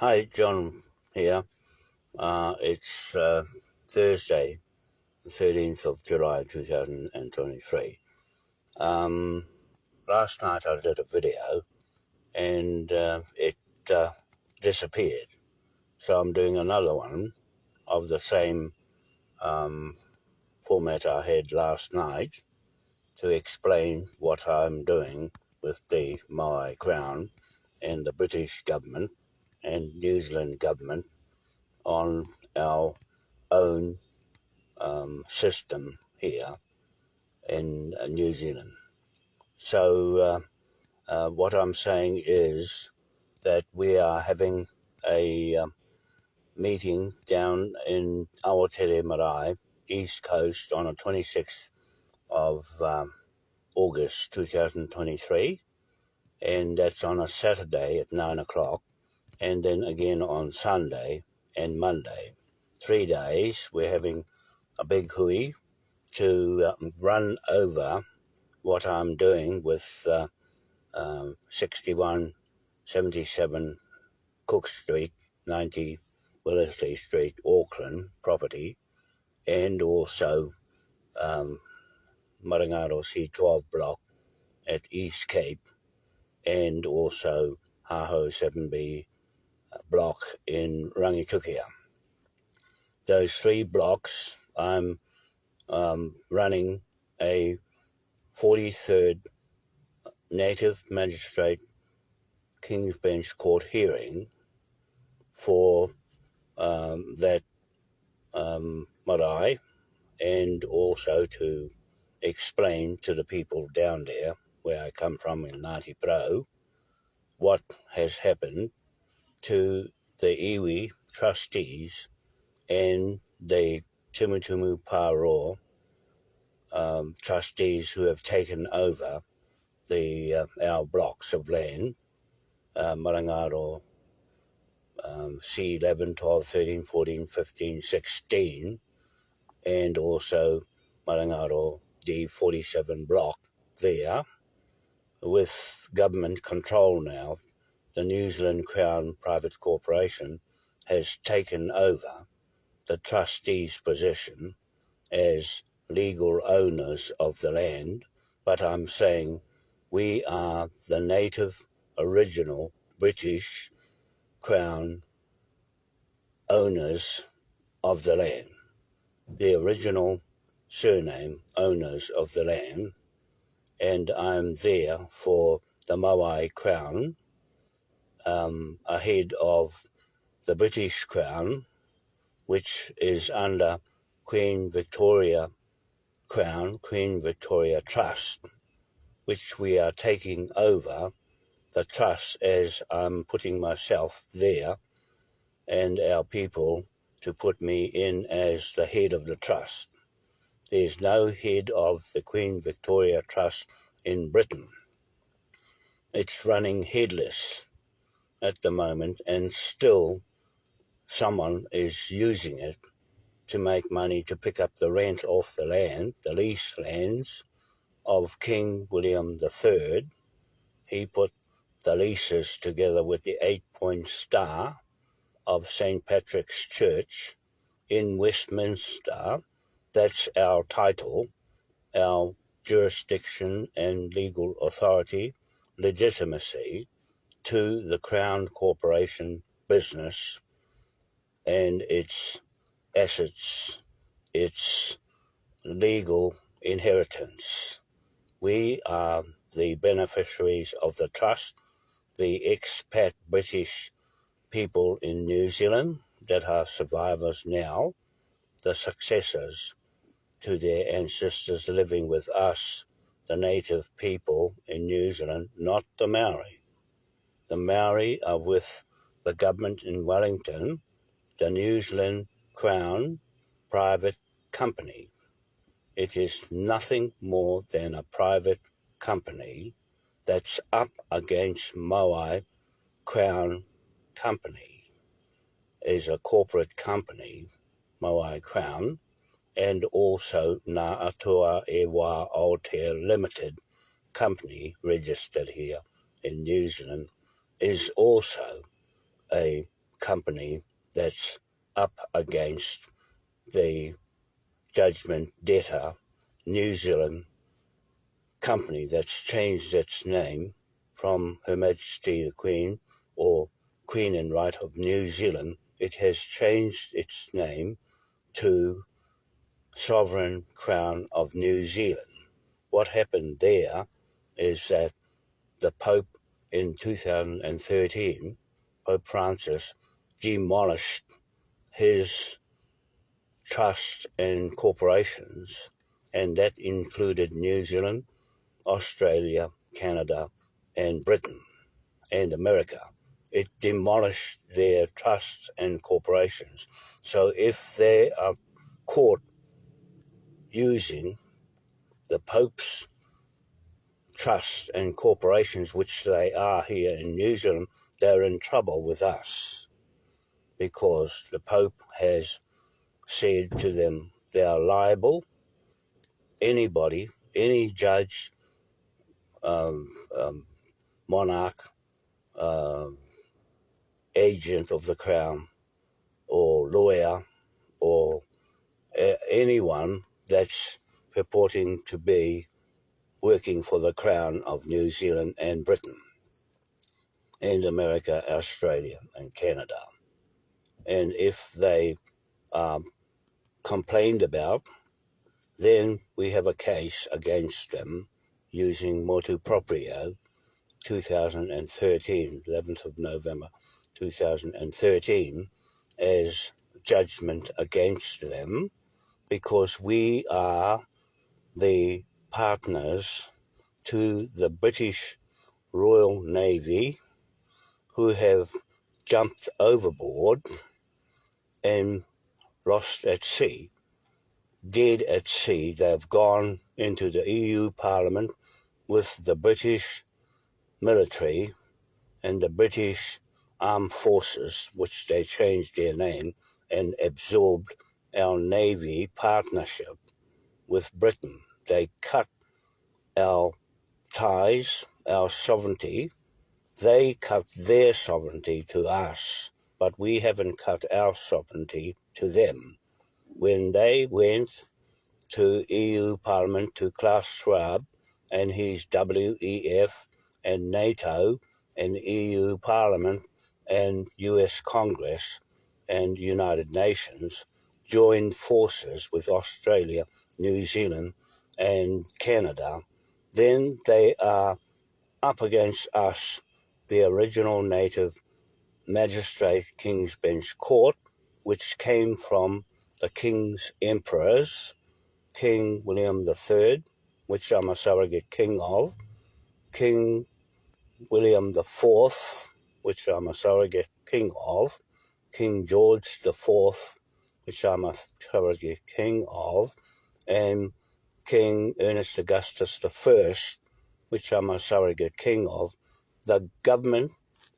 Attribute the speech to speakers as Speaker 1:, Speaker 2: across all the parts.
Speaker 1: Hi, John here. It's Thursday, the 13th of July 2023. Last night I did a video and it disappeared. So I'm doing another one of the same format I had last night to explain what I'm doing with the Maori Crown and the British government and New Zealand government on our own system here in New Zealand. So what I'm saying is that we are having a meeting down in Aotere Marae, East Coast, on the 26th of August 2023, and that's on a Saturday at 9 o'clock, and then again on Sunday and Monday. 3 days we're having a big hui to run over what I'm doing with 6177 Cook Street, 90 Wellesley Street, Auckland property, and also Marangaro C12 block at East Cape, and also Haho 7B block in Rangitukia. Those 3 blocks, I'm running a 43rd Native Magistrate King's Bench Court hearing for that marae, and also to explain to the people down there where I come from in Ngāti Pro what has happened to the iwi trustees and the Tumutumu Pāro trustees who have taken over our blocks of land, Marangaro C11, 12, 13, 14, 15, 16, and also Marangaro D47 block there, with government control now. The New Zealand Crown Private Corporation has taken over the trustees' position as legal owners of the land, but I'm saying we are the native, original British Crown owners of the land, the original surname owners of the land, and I'm there for the Maui Crown ahead of the British Crown, which is under Queen Victoria Crown, Queen Victoria Trust, which we are taking over the trust as I'm putting myself there and our people to put me in as the head of the trust. There's no head of the Queen Victoria Trust in Britain. It's running headless at the moment, and still someone is using it to make money to pick up the rent off the land, the lease lands of King William III. He put the leases together with the 8-point star of St. Patrick's Church in Westminster. That's our title, our jurisdiction and legal authority, legitimacy to the Crown Corporation business and its assets, its legal inheritance. We are the beneficiaries of the trust, the expat British people in New Zealand that are survivors now, the successors to their ancestors living with us, the native people in New Zealand, not the Maori. The Maori are with the government in Wellington, the New Zealand Crown private company. It is nothing more than a private company that's up against Maui Crown Company. Is a corporate company, Maui Crown, and also Ngā Atua e Wā Aotea Limited company, registered here in New Zealand, is also a company that's up against the judgment debtor New Zealand company that's changed its name from Her Majesty the Queen or Queen in Right of New Zealand. It has changed its name to Sovereign Crown of New Zealand. What happened there is that the Pope in 2013, Pope Francis, demolished his trusts and corporations, and that included New Zealand, Australia, Canada, and Britain, and America. It demolished their trusts and corporations. So if they are caught using the Pope's trusts and corporations, which they are here in New Zealand, they're in trouble with us because the Pope has said to them they are liable. Anybody, any judge, monarch, agent of the Crown, or lawyer, or anyone that's purporting to be working for the Crown of New Zealand and Britain and America, Australia and Canada. And if they are complained about, then we have a case against them using motu proprio 2013, 11th of November 2013, as judgment against them, because we are the partners to the British Royal Navy who have jumped overboard and lost at sea, dead at sea. They've gone into the EU Parliament with the British military and the British Armed Forces, which they changed their name, and absorbed our Navy partnership with Britain. They cut our ties, our sovereignty. They cut their sovereignty to us, but we haven't cut our sovereignty to them. When they went to EU Parliament, to Klaus Schwab and his WEF and NATO and EU Parliament and US Congress and United Nations, joined forces with Australia, New Zealand and Canada, then they are up against us, the original native magistrate King's Bench Court, which came from the King's Emperors, King William III, which I'm a surrogate king of, King William IV, which I'm a surrogate king of, King George IV, which I'm a surrogate king of, and King Ernest Augustus I, which I'm a surrogate king of. The government,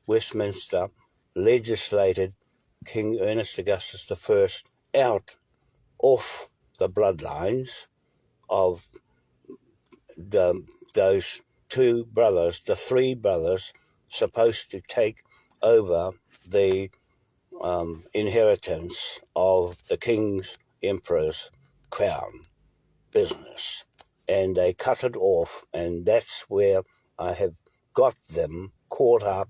Speaker 1: Westminster, legislated King Ernest Augustus I out off the bloodlines of those two brothers, the three brothers supposed to take over the inheritance of the king's emperor's crown business. And they cut it off, and that's where I have got them caught up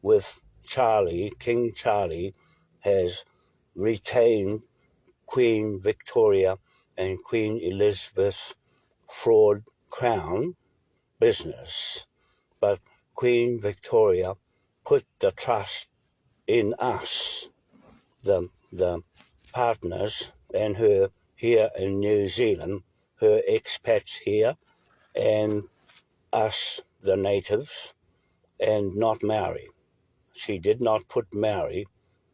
Speaker 1: with Charlie. King Charlie has retained Queen Victoria and Queen Elizabeth's fraud crown business, but Queen Victoria put the trust in us, the partners, and her here in New Zealand, her expats here, and us, the natives, and not Maori. She did not put Maori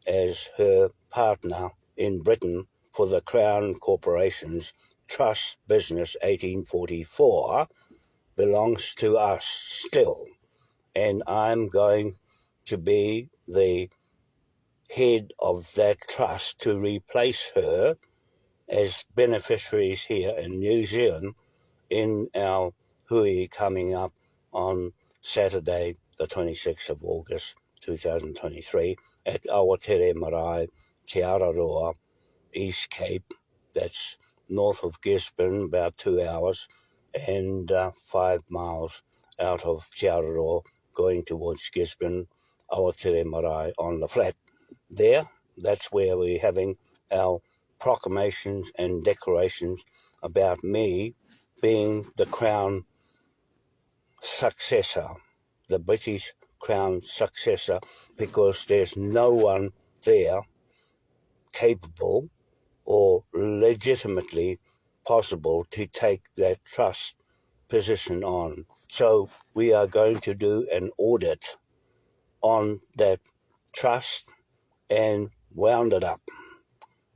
Speaker 1: as her partner in Britain for the Crown Corporation's Trust Business 1844, belongs to us still, and I'm going to be the head of that trust to replace her as beneficiaries here in New Zealand in our hui coming up on Saturday the 26th of August 2023, at Awatere Marae, Te Araroa, East Cape. That's north of Gisborne, about 2 hours, and 5 miles out of Te Araroa, going towards Gisborne, Awatere Marae on the flat. There, that's where we're having our proclamations and declarations about me being the Crown successor, the British Crown successor, because there's no one there capable or legitimately possible to take that trust position on. So we are going to do an audit on that trust and wound it up.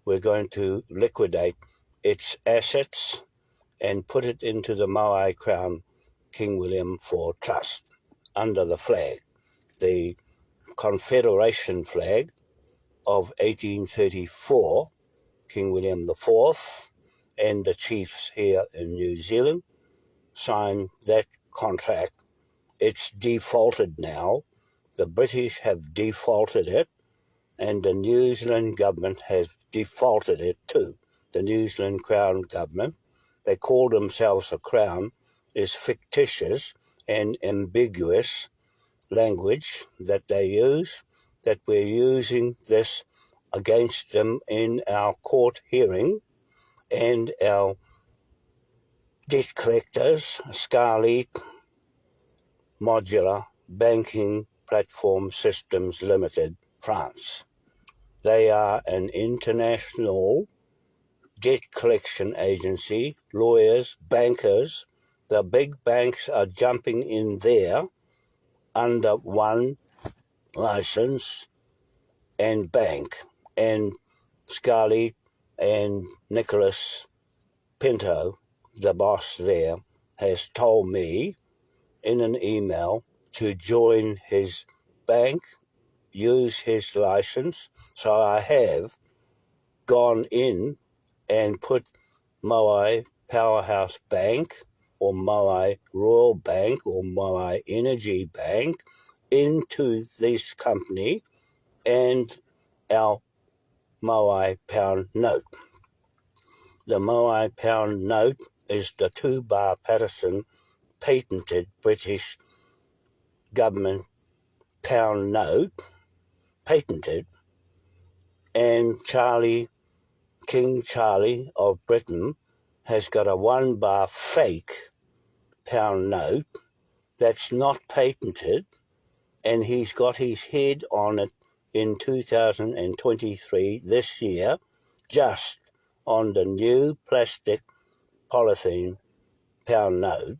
Speaker 1: We're going to liquidate its assets and put it into the Maui Crown King William IV Trust under the flag, the Confederation flag of 1834, King William IV, and the chiefs here in New Zealand signed that contract. It's defaulted now. The British have defaulted it, and the New Zealand government has defaulted it too. The New Zealand Crown government, they call themselves a crown, is fictitious and ambiguous language that they use, that we're using this against them in our court hearing, and our debt collectors, Scarlet Modular Banking Platform Systems Limited, France. They are an international debt collection agency, lawyers, bankers. The big banks are jumping in there under one license and bank. And Scarlett and Nicholas Pinto, the boss there, has told me in an email to join his bank, use his license. So I have gone in and put Moai Powerhouse Bank or Moai Royal Bank or Moai Energy Bank into this company and our Moai Pound Note. The Moai Pound Note is the 2-bar Patterson patented British government pound note, patented, and King Charlie of Britain has got a 1-bar fake pound note that's not patented, and he's got his head on it in 2023, this year, just on the new plastic polythene pound note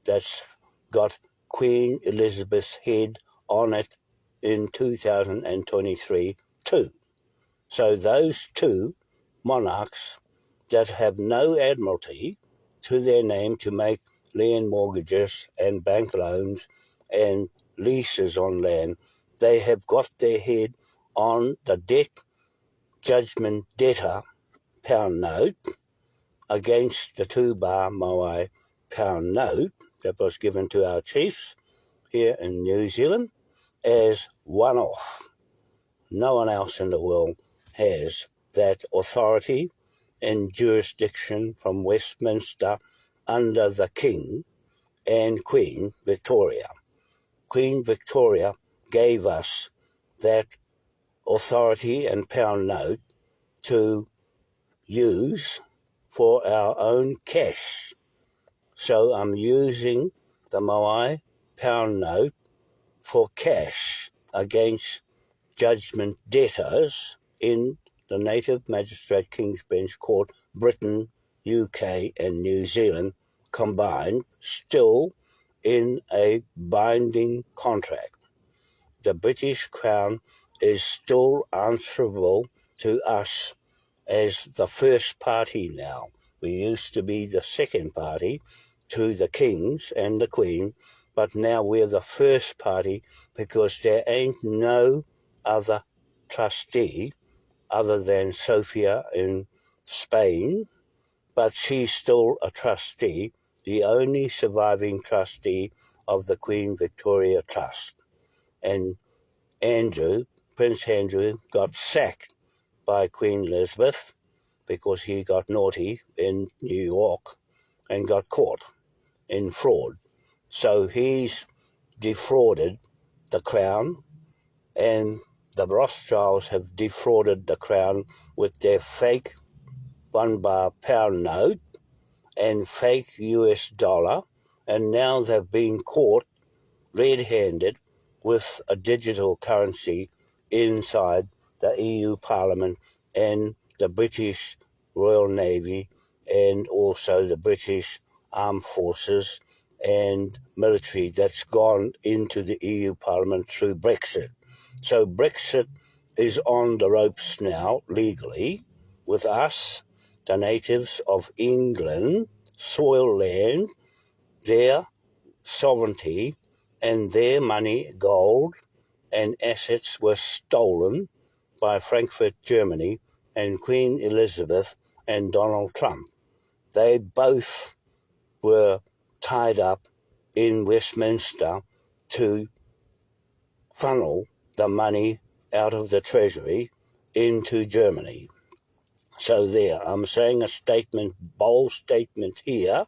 Speaker 1: that's got Queen Elizabeth's head on it in 2023 too. So those two monarchs that have no admiralty to their name to make land mortgages and bank loans and leases on land, they have got their head on the debt judgment debtor pound note against the 2-bar Moai pound note that was given to our chiefs here in New Zealand as one-off. No one else in the world has that authority and jurisdiction from Westminster under the King and Queen Victoria. Queen Victoria gave us that authority and pound note to use for our own cash. So I'm using the Moai pound note for cash against judgment debtors in the Native Magistrate King's Bench Court, Britain, UK and New Zealand combined, still in a binding contract. The British Crown is still answerable to us as the first party now. We used to be the second party to the Kings and the Queen, but now we're the first party because there ain't no other trustee other than Sofia in Spain, but she's still a trustee, the only surviving trustee of the Queen Victoria Trust. And Prince Andrew got sacked by Queen Elizabeth because he got naughty in New York and got caught in fraud. So he's defrauded the crown, and the Rothschilds have defrauded the crown with their fake £1 note and fake US dollar, and now they've been caught red-handed with a digital currency inside the EU Parliament and the British Royal Navy and also the British Armed Forces and military that's gone into the EU Parliament through Brexit. So Brexit is on the ropes now legally with us, the natives of England, soil land, their sovereignty and their money, gold and assets were stolen by Frankfurt, Germany and Queen Elizabeth and Donald Trump. They both were tied up in Westminster to funnel the money out of the Treasury into Germany. So there, I'm saying a statement, bold statement here,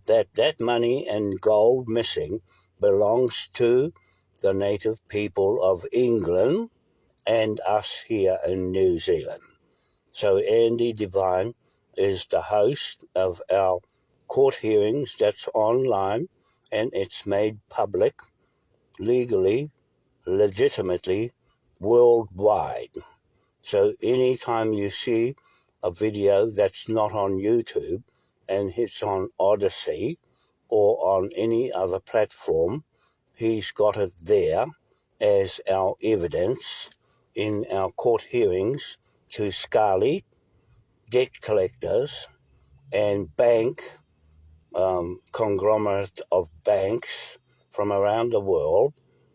Speaker 1: that money and gold missing belongs to the native people of England and us here in New Zealand. So Andy Devine is the host of our court hearings that's online, and it's made public legally, legitimately, worldwide. So anytime you see a video that's not on YouTube and it's on Odyssey or on any other platform, he's got it there as our evidence in our court hearings to Scarlet, debt collectors and bank conglomerate of banks from around the world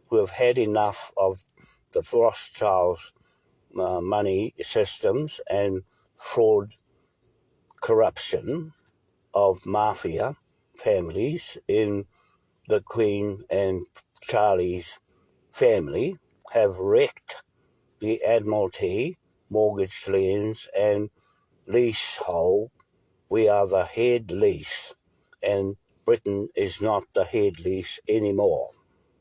Speaker 1: who have had enough of the Rothschilds money systems and fraud, corruption of mafia families in the Queen and Charlie's family have wrecked the Admiralty, mortgage liens and leasehold. We are the head lease, and Britain is not the head lease anymore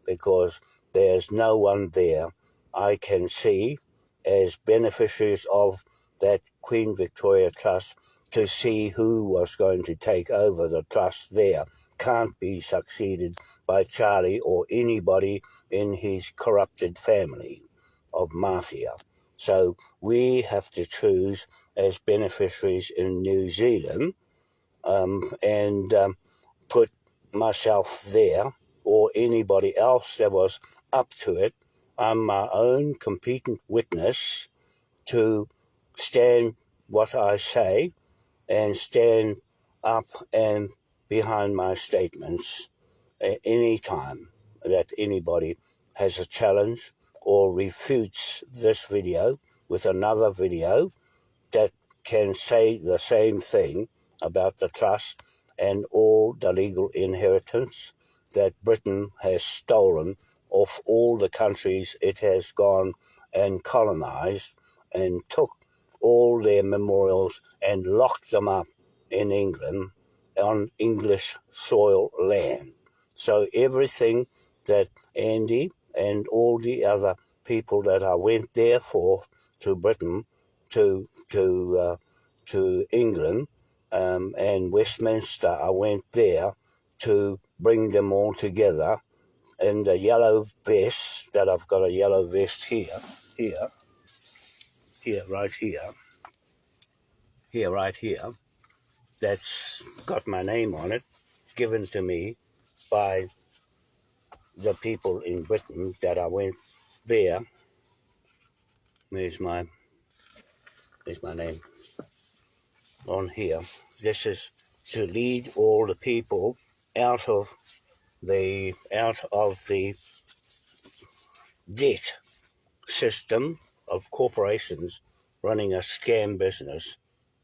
Speaker 1: because there's no one there I can see as beneficiaries of that Queen Victoria Trust to see who was going to take over the trust there. Can't be succeeded by Charlie or anybody in his corrupted family of mafia. So we have to choose as beneficiaries in New Zealand and put myself there or anybody else that was up to it. I'm my own competent witness to stand what I say and stand up and behind my statements any time that anybody has a challenge or refutes this video with another video that can say the same thing about the trust and all the legal inheritance that Britain has stolen off all the countries it has gone and colonized and took all their memorials and locked them up in England on English soil land. So everything that Andy and all the other people that I went there for to Britain, to England and Westminster, I went there to bring them all together in the yellow vest that I've got a yellow vest here, right here, that's got my name on it, given to me by the people in Britain that I went there. There's my name on here. This is to lead all the people out of the debt system of corporations running a scam business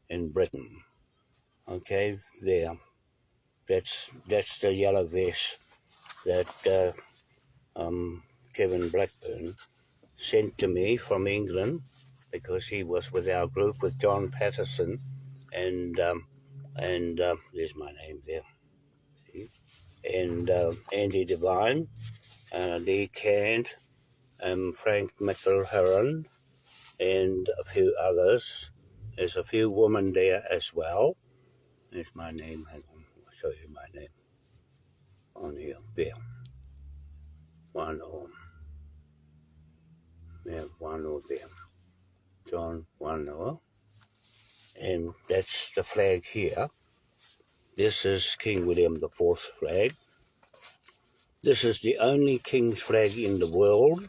Speaker 1: in Britain. Okay, there. That's the yellow vest that Kevin Blackburn sent to me from England because he was with our group with John Patterson and there's my name there, and Andy Devine, Lee Cant, Frank McElheron, and a few others. There's a few women there as well. There's my name. Hang on, I'll show you my name on here. There. Wanoa. Yeah, Wanoa there. John Wanoa. And that's the flag here. This is King William IV's flag. This is the only King's flag in the world.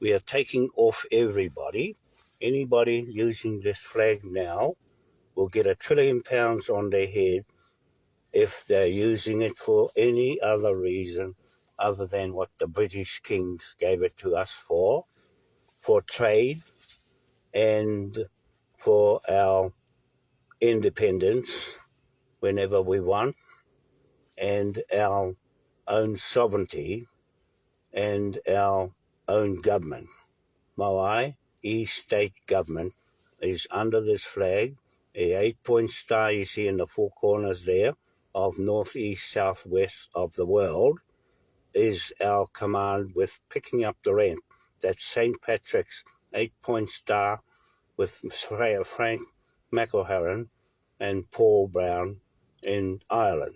Speaker 1: We are taking off everybody. Anybody using this flag now will get £1 trillion on their head if they're using it for any other reason other than what the British kings gave it to us for trade and for our independence whenever we want, and our own sovereignty and our own government. Moai state government is under this flag. A 8-point star you see in the four corners there of northeast, southwest of the world is our command with picking up the rent. That's St. Patrick's 8-point star with Frank McElheron and Paul Brown in Ireland.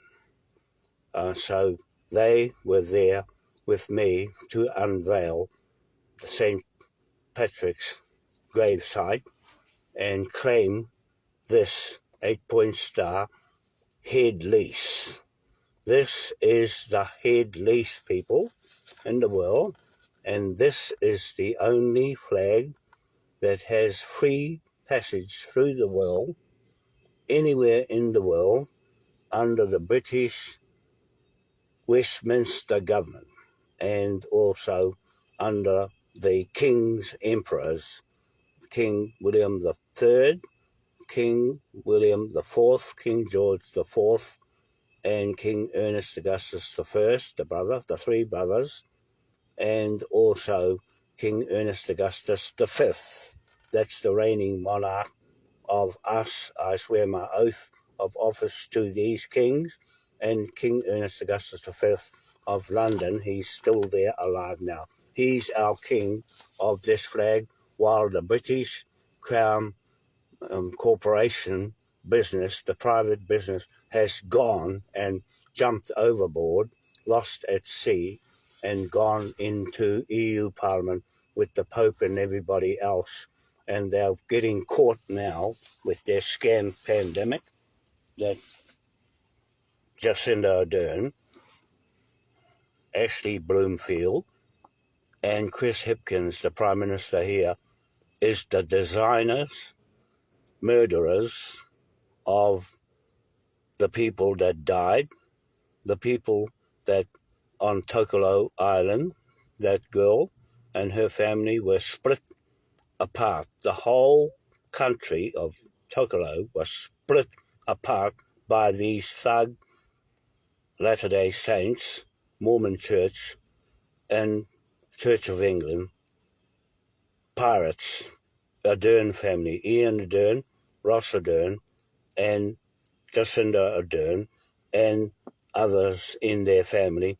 Speaker 1: So they were there with me to unveil the St. Patrick's gravesite and claim this 8-point star head lease. This is the head lease, people, in the world, and this is the only flag that has free passage through the world, anywhere in the world, under the British Westminster government, and also under the kings, emperors, King William III, King William IV, King George IV, and King Ernest Augustus I, the three brothers, and also King Ernest Augustus V. That's the reigning monarch of us. I swear my oath of office to these kings, and King Ernest Augustus V of London, he's still there alive now. He's our king of this flag, while the British Crown corporation business, the private business, has gone and jumped overboard, lost at sea, and gone into EU Parliament with the Pope and everybody else. And they're getting caught now with their scam pandemic that Jacinda Ardern, Ashley Bloomfield, and Chris Hipkins, the Prime Minister here, is the designers, murderers of the people that died, the people that on Tokelo Island, that girl and her family were split apart. The whole country of Tokelo was split apart by these thug Latter-day Saints, Mormon Church, and Church of England pirates, Ardern family, Ian Ardern, Ross Ardern, and Jacinda Ardern, and others in their family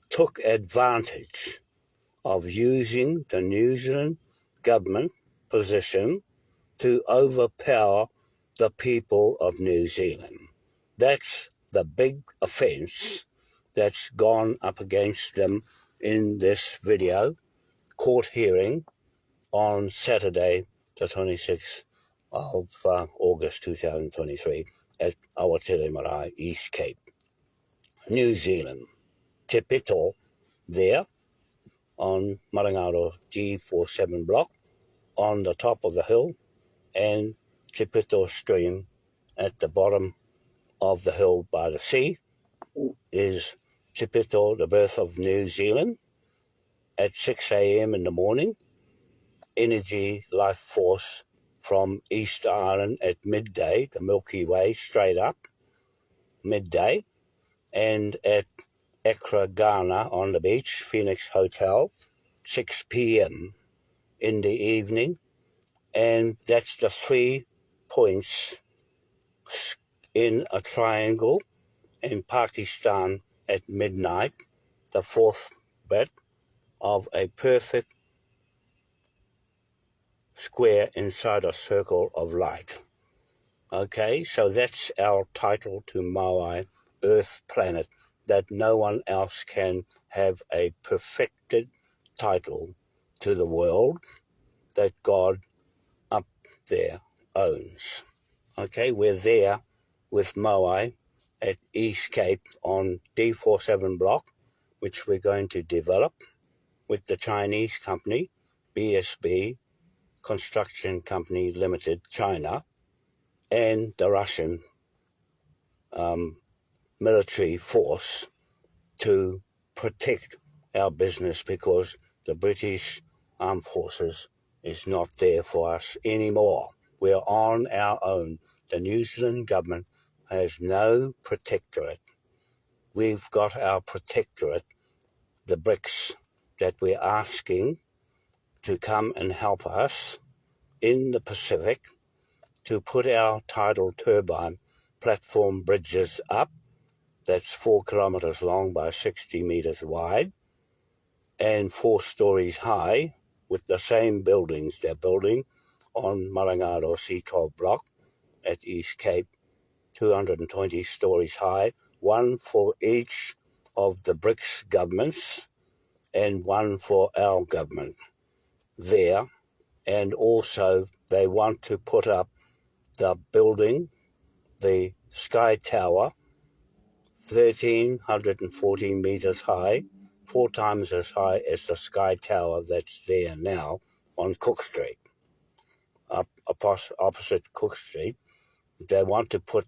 Speaker 1: took advantage of using the New Zealand government position to overpower the people of New Zealand. That's the big offence that's gone up against them in this video court hearing on Saturday, the 26th of August 2023 at Awatere Marae, East Cape, New Zealand. Te Pito there on Marangaro G47 block on the top of the hill, and Te Pito stream at the bottom of the hill by the sea is Te Pito, the birth of New Zealand, at 6 a.m. in the morning. Energy, life force from East Island at midday, the Milky Way straight up, midday, and at Accra, Ghana on the beach, Phoenix Hotel, 6 p.m. in the evening, and that's the 3 points in a triangle in Pakistan at midnight, the 4th bit of a perfect square inside a circle of light. Okay, so that's our title to Moai, Earth Planet, that no one else can have a perfected title to the world that God up there owns. Okay, we're there with Moai at East Cape on D47 block, which we're going to develop with the Chinese company, BSB Construction Company Limited, China, and the Russian military force to protect our business, because the British Armed Forces is not there for us anymore. We're on our own. The New Zealand government has no protectorate. We've got our protectorate, the BRICS, that we're asking to come and help us in the Pacific to put our tidal turbine platform bridges up. That's 4 kilometres long by 60 metres wide and 4 stories high, with the same buildings they're building on Marangaro C12 block at East Cape, 220 stories high, one for each of the BRICS governments and one for our government there. And also they want to put up the building, the Sky Tower, 1,314 metres high, 4 times as high as the Sky Tower that's there now on Cook Street, opposite Cook Street. They want to put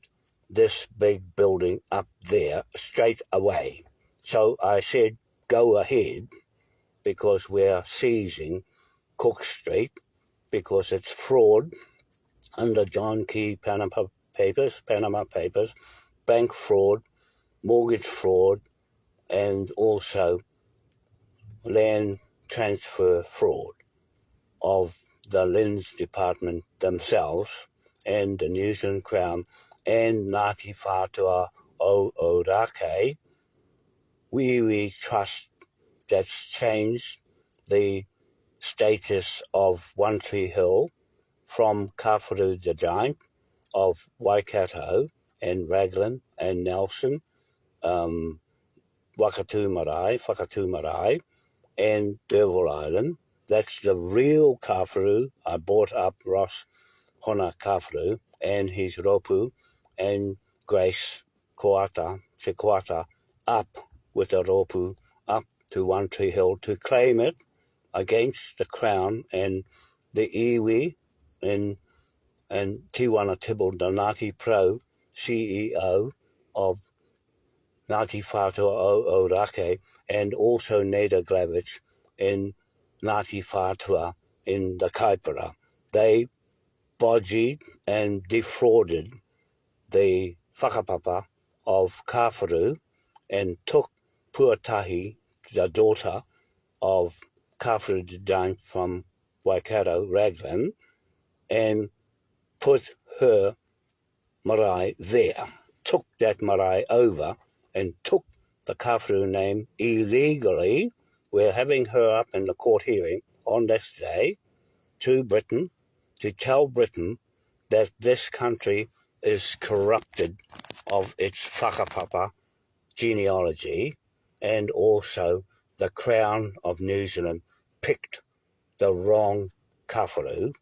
Speaker 1: this big building up there straight away. So I said, go ahead, because we're seizing Cook Street, because it's fraud under John Key Panama Papers, bank fraud, mortgage fraud, and also land transfer fraud of the Lands Department themselves and the New Zealand Crown and Ngāti Whātua o Ōrākei Wīwi Trust that's changed the status of One Tree Hill from Kawharu the Giant of Waikato and Raglan and Nelson, Whakatu Marae, and Derville Island. That's the real Kawharu. I brought up Ross Hona Kawharu and his Ropu and Grace Sequata up with a Ropu up to One Tree Hill to claim it against the Crown and the iwi and Tiwana Tibble, the Ngāti Pro CEO of Ngāti Whātua o Ōrākei, and also Neda Glavich in Ngāti Whātua in the Kaipara. They bodged and defrauded the whakapapa of Kawharu and took Puatahi, the daughter of Kawharu the Giant from Waikato, Raglan, and put her marae there, took that marae over and took the Kawharu name illegally. We're having her up in the court hearing on this day to Britain to tell Britain that this country is corrupted of its whakapapa genealogy, and also the Crown of New Zealand picked the wrong Kawharu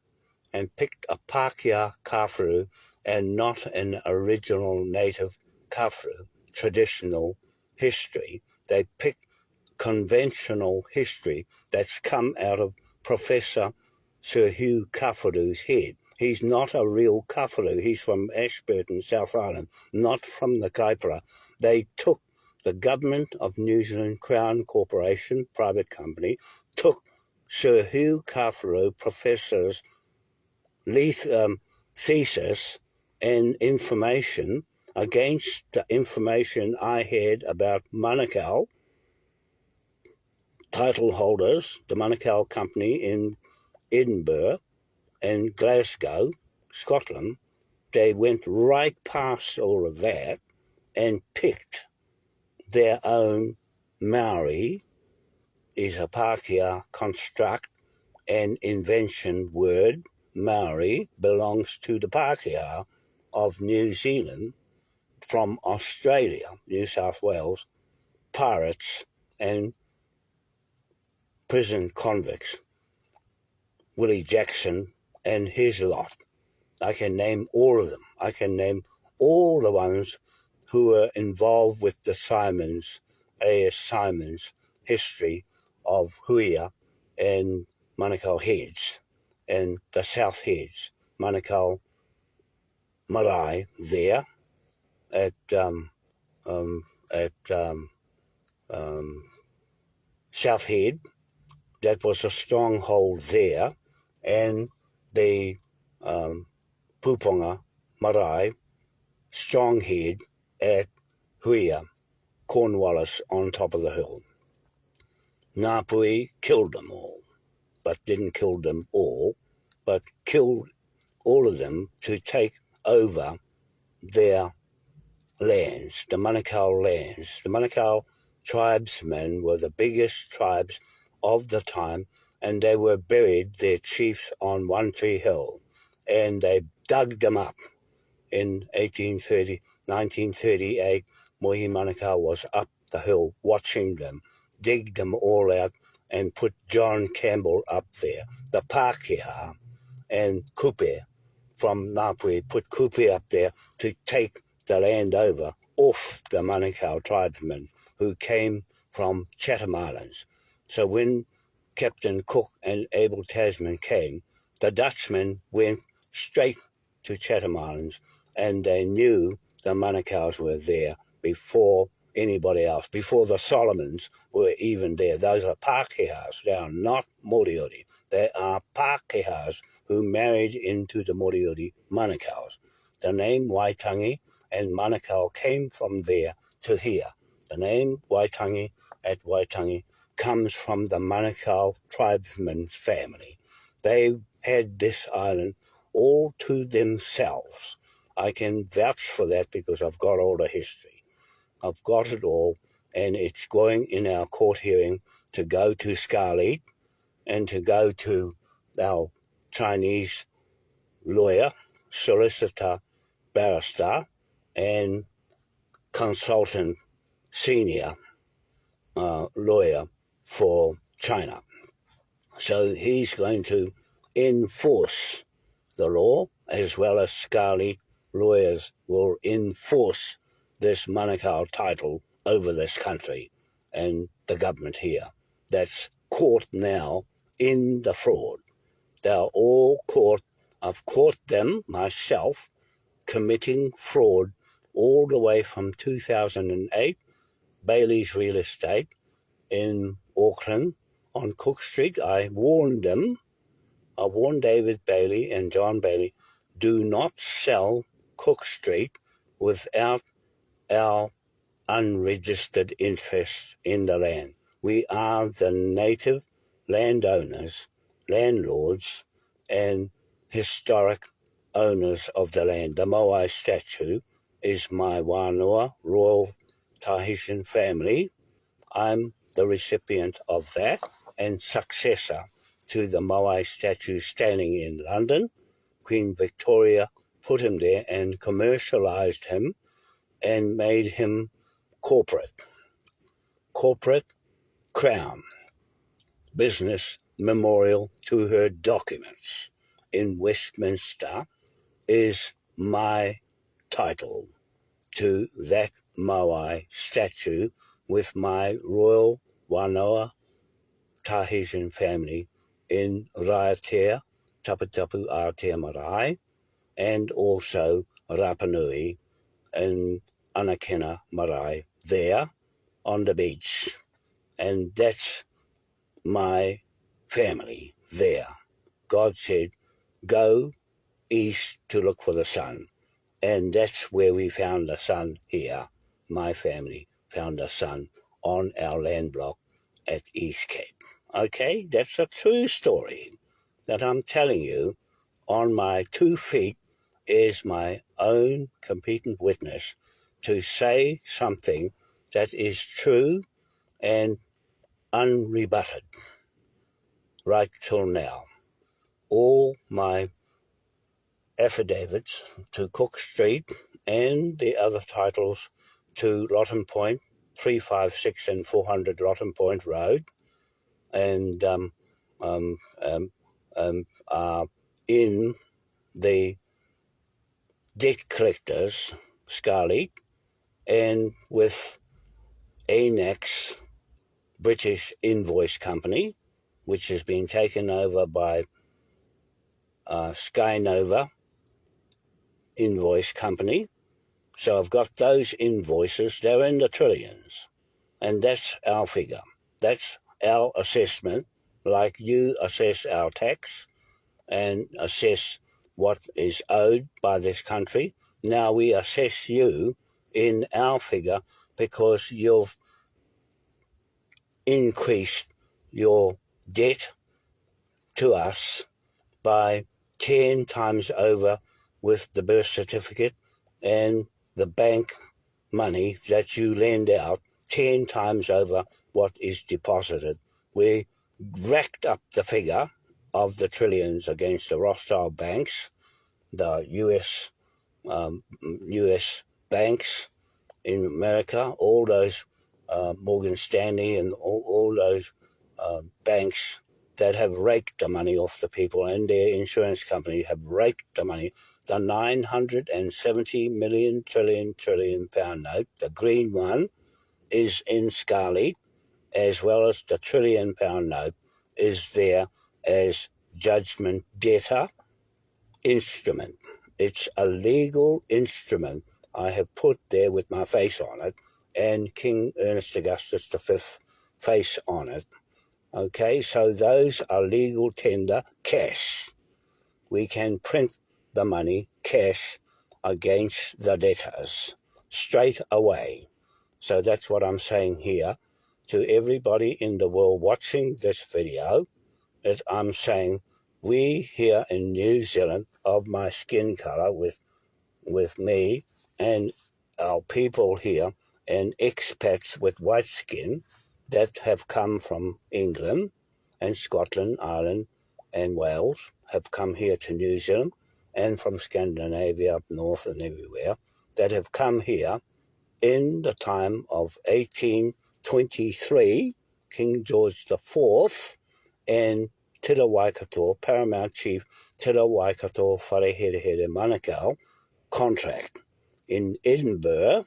Speaker 1: and picked a Pākehā Kawharu and not an original native Kawharu, traditional history. They picked conventional history that's come out of Professor Sir Hugh Kawharu's head. He's not a real Kawharu. He's from Ashburton, South Island, not from the Kaipara. They took the government of New Zealand Crown Corporation, private company, took Sir Hugh Kawharu, Professor's thesis and information against the information I had about Manukau title holders, the Manukau company in Edinburgh and Glasgow, Scotland, they went right past all of that and picked their own Maori, is a Pākehā construct and invention word. Maori belongs to the Pākehā of New Zealand, from Australia, New South Wales, pirates and prison convicts, Willie Jackson and his lot. I can name all of them. I can name all the ones who were involved with the Simons, A.S. Simons, history of Huia and Manukau Heads and the South Heads, Manukau Marae there at South Head. That was a stronghold there, and the Puponga Marae stronghead at Huia, Cornwallis on top of the hill. Ngāpuhi killed them all, but didn't kill them all, but killed all of them to take over their lands, the Manukau lands. The Manukau tribesmen were the biggest tribes of the time, and they were buried, their chiefs, on One Tree Hill, and they dug them up in 1938. Mohi Manukau was up the hill watching them, dig them all out, and put John Campbell up there. The Pākehā and Kupe from Ngāpuhi put Kupe up there to take the land over off the Manukau tribesmen who came from Chatham Islands. So when Captain Cook and Abel Tasman came, the Dutchmen went straight to Chatham Islands, and they knew the Manukau's were there before anybody else, before the Solomons were even there. Those are Pākehās. They are not Moriori. They are Pākehās who married into the Moriori Manukau's. The name Waitangi and Manukau came from there to here. The name Waitangi at Waitangi comes from the Manukau tribesman's family. They had this island all to themselves. I can vouch for that because I've got all the history. I've got it all, and it's going in our court hearing to go to Scarlett and to go to our Chinese lawyer, solicitor, barrister, and consultant senior lawyer for China. So he's going to enforce the law, as well as Scarlett lawyers will enforce this Manukau title over this country and the government here. That's caught now in the fraud. They're all caught. I've caught them myself committing fraud all the way from 2008, Bailey's Real Estate in Auckland on Cook Street. I warned them. I warned David Bailey and John Bailey, do not sell Cook Street without our unregistered interest in the land. We are the native landowners, landlords, and historic owners of the land. The Moai statue is my Wanoa Royal Tahitian family. I'm the recipient of that and successor to the Moai statue standing in London. Queen Victoria put him there and commercialized him and made him corporate crown, business memorial to her documents in Westminster is my title to that Moai statue with my Royal Wanoa Tahitian family in Raiatea, Taputapu Aotea Marae, and also Rapanui and Anakena Marae there on the beach. And that's my family there. God said, go east to look for the sun. And that's where we found the sun here. My family found the sun on our land block at East Cape. Okay, that's a true story. that I'm telling you on my 2 feet is my own competent witness to say something that is true and unrebutted right till now. All my affidavits to Cook Street and the other titles to Lotton Point, 356 and 400 Lotton Point Road, and are in the debt collectors, Scarlett, and with ANAX, British Invoice Company, which has been taken over by Skynova Invoice Company. So I've got those invoices, they're in the trillions. And that's our figure. That's our assessment, like you assess our tax and assess what is owed by this country. Now we assess you in our figure because you've increased your debt to us by 10 times over with the birth certificate and the bank money that you lend out 10 times over what is deposited. We racked up the figure of the trillions against the Rothschild banks, the US banks in America, all those Morgan Stanley and all those banks that have raked the money off the people, and their insurance company have raked the money. The 970 million trillion pound note, the green one, is in Scarlett, as well as the trillion-pound note is there as judgment debtor instrument. It's a legal instrument I have put there with my face on it and King Ernest Augustus V's face on it. Okay, so those are legal tender cash. We can print the money cash against the debtors straight away. So that's what I'm saying here to everybody in the world watching this video, that I'm saying we here in New Zealand, of my skin colour with me and our people here and expats with white skin that have come from England and Scotland, Ireland and Wales, have come here to New Zealand, and from Scandinavia up north and everywhere, that have come here in the time of 1823, King George IV and Te Waikato, Paramount Chief Te Waikato Wharehere Manukau contract in Edinburgh,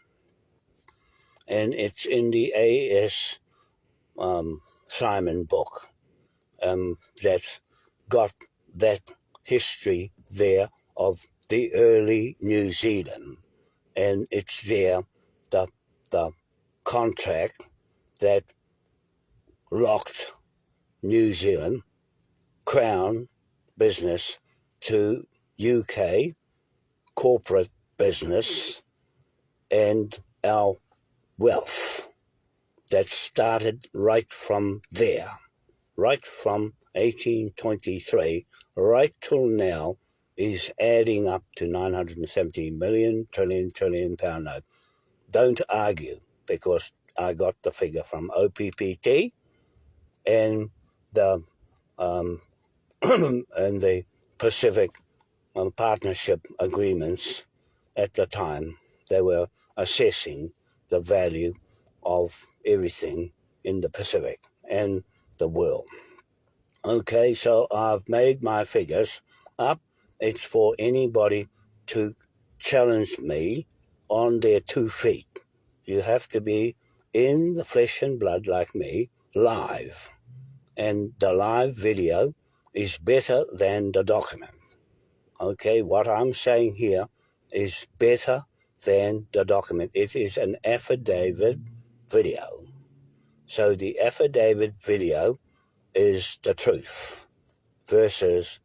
Speaker 1: and it's in the A.S. Simon book that's got that history there of the early New Zealand, and it's there the contract that locked New Zealand Crown business to UK corporate business and our wealth that started right from there, right from 1823, right till now, is adding up to 970 million trillion pound note. Don't argue, because I got the figure from OPPT and the and the Pacific partnership agreements. At the time, they were assessing the value of everything in the Pacific and the world. Okay, so I've made my figures up. It's for anybody to challenge me on their 2 feet. You have to be in the flesh and blood like me, live. And the live video is better than the document. Okay, what I'm saying here is better than the document. It is an affidavit video. So the affidavit video is the truth versus